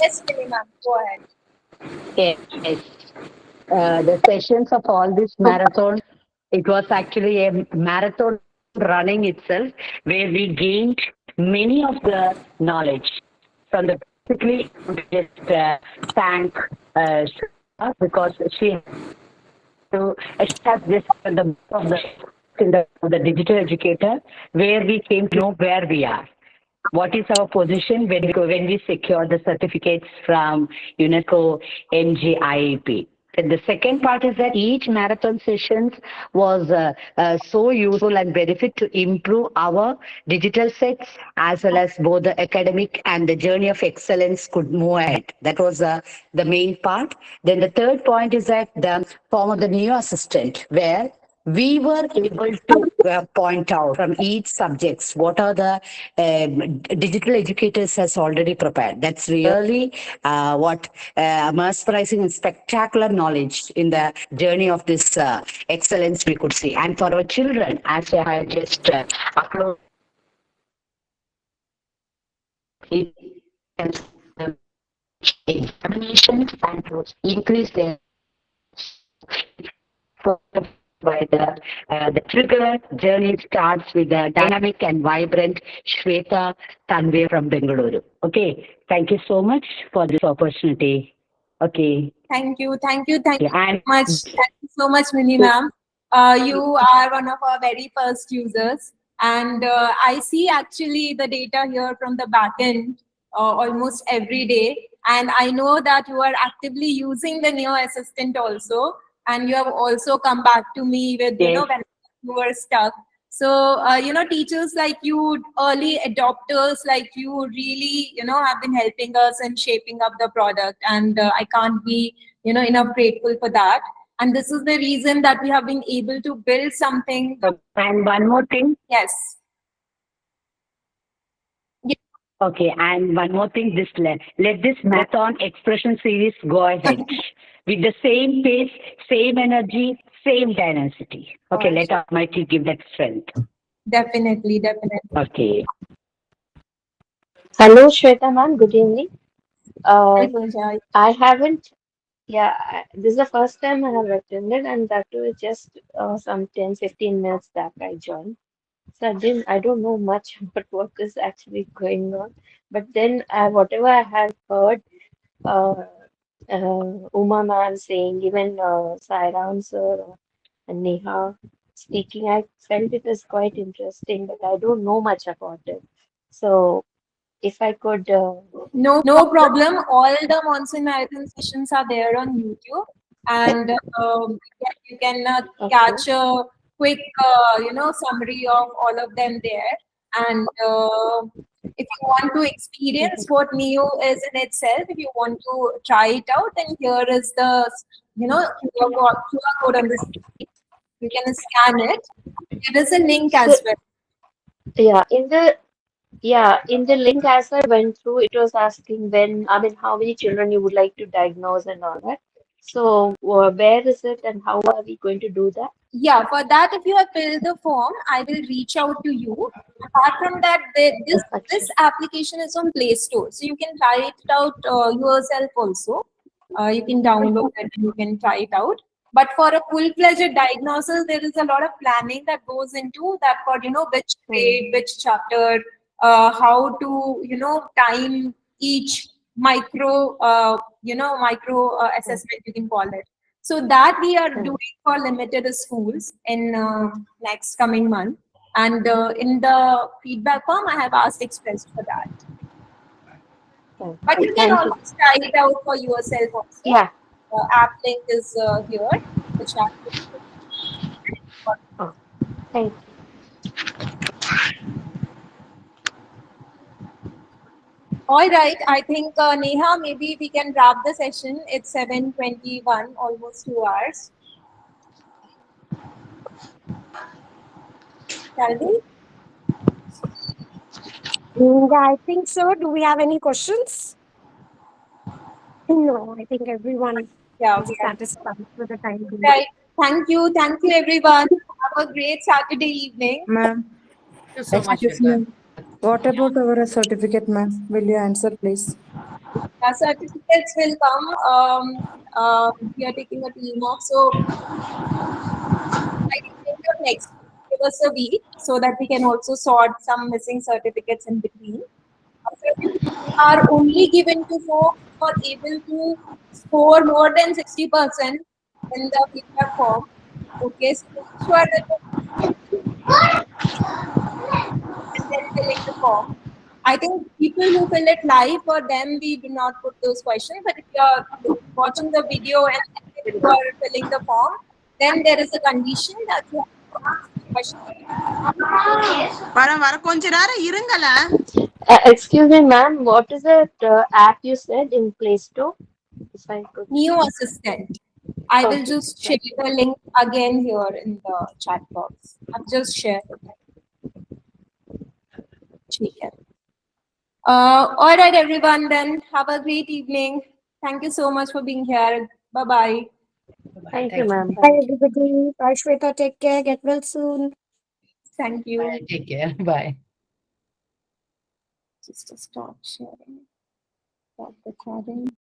A: Yes, Shelly ma'am, go ahead.
D: Yes. The sessions of all this marathon, it was actually a marathon running itself where we gained many of the knowledge from the basically just thank Shweta because she to establish the of the digital educator where we came to know where we are. What is our position when we secure the certificates from UNESCO NGIEP? And the second part is that each marathon sessions was so useful and benefit to improve our digital sets as well as both the academic and the journey of excellence could move ahead. That was the main part. Then the third point is that the form of the new assistant where we were able to point out from each subjects what are the digital educators has already prepared. That's really what mesmerizing and spectacular knowledge in the journey of this excellence we could see. And for our children, as I had just uploaded examinations and to increase their by the trigger. Journey starts with the dynamic and vibrant Shweta Tanve from Bengaluru. Okay, thank you so much for this opportunity. Okay,
A: Thank you, thank you, thank you
D: and
A: so much. Thank you so much, Mini ma'am. You are one of our very first users, and I see actually the data here from the backend almost every day. And I know that you are actively using the Neo Assistant also, and you have also come back to me with
D: yes,
A: when you were stuck. So teachers like you, early adopters like you, really have been helping us and shaping up the product, and I can't be enough grateful for that. And this is the reason that we have been able to build something.
D: and one more thing.
A: Yes.
D: Okay, and one more thing, this let this marathon expression series go ahead with the same pace, same energy, same dynasty. Okay, let Almighty give that strength.
A: Definitely, definitely.
D: Okay.
J: Hello, Shweta ma'am. Good evening. Uh,
A: Pooja.
J: I haven't, yeah, this is the first time I have attended, and that too is just some 10-15 minutes back I joined. So I don't know much about what is actually going on. But then, whatever I have heard, uh, Uma ma'am saying, even Sairam sir and Neha speaking, I felt it was quite interesting, but I don't know much about it. So, if I could.
A: No problem. All the Monsoon Marathon sessions are there on YouTube, and you can
J: Okay.
A: catch a quick, summary of all of them there. And if you want to experience what Neo is in itself, if you want to try it out, then here is the, QR code on the screen. You can scan it. There is a link
J: So,
A: as well.
J: yeah, in the link as I went through, it was asking how many children you would like to diagnose and all that. So, where is it and how are we going to do that?
A: Yeah, for that, if you have filled the form, I will reach out to you. Apart from that, this
J: Acha.
A: application is on Play Store, so you can try it out yourself also. You can download it and you can try it out. But for a full-fledged diagnosis, there is a lot of planning that goes into that, for which
J: Hmm.
A: grade, which chapter, how to time each micro
J: Hmm.
A: assessment, you can call it. So that we are
J: Hmm.
A: doing for limited schools in next coming month. And in the feedback form, I have asked expressed for that. But
J: Okay.
A: you can
J: Thank you.
A: always try it out for yourself also.
J: Yeah.
A: App link is here, the chat box.
J: Oh, thank you.
A: All right, I think Neha, maybe we can wrap the session. It's 7:21, almost 2 hours. Shall we?
E: Yeah, I think so. Do we have any questions? No, I think everyone
A: Yeah,
E: is
A: we are.
E: satisfied with the time being.
A: Right. Thank you, everyone. Have a great Saturday evening.
K: Ma'am,
F: Thank you so much,
K: excuse
F: Shweta.
K: me. What about our certificate, ma'am? Will you answer, please?
A: Certificates will come. We are taking a team off, so I can think of next week. Give us a week so that we can also sort some missing certificates in between. Certificates are only given to folks who are able to score more than 60% in the feedback form. Okay, so make sure that and then filling the form. I think people who fill it live, for them we do not put those questions. But if you are watching the video and if you are filling the form, then there is a condition that you have to answer the question.
J: Excuse me, ma'am. What is that app you said in Play Store? If I could.
A: Neo Assistant. I will
J: Okay.
A: just share the link again here in the chat box. I've just shared it. ठीक है. All right, everyone. Then have a great evening. Thank you so much for being here. Bye bye.
F: Bye-bye.
J: Thank you,
F: Thank you.
J: ma'am.
E: Bye,
J: Thank you.
E: everybody. Bye, Shweta. Take care. Get well soon.
A: Thank you.
F: Bye. Take care. Bye.
A: Just stop sharing. Stop recording.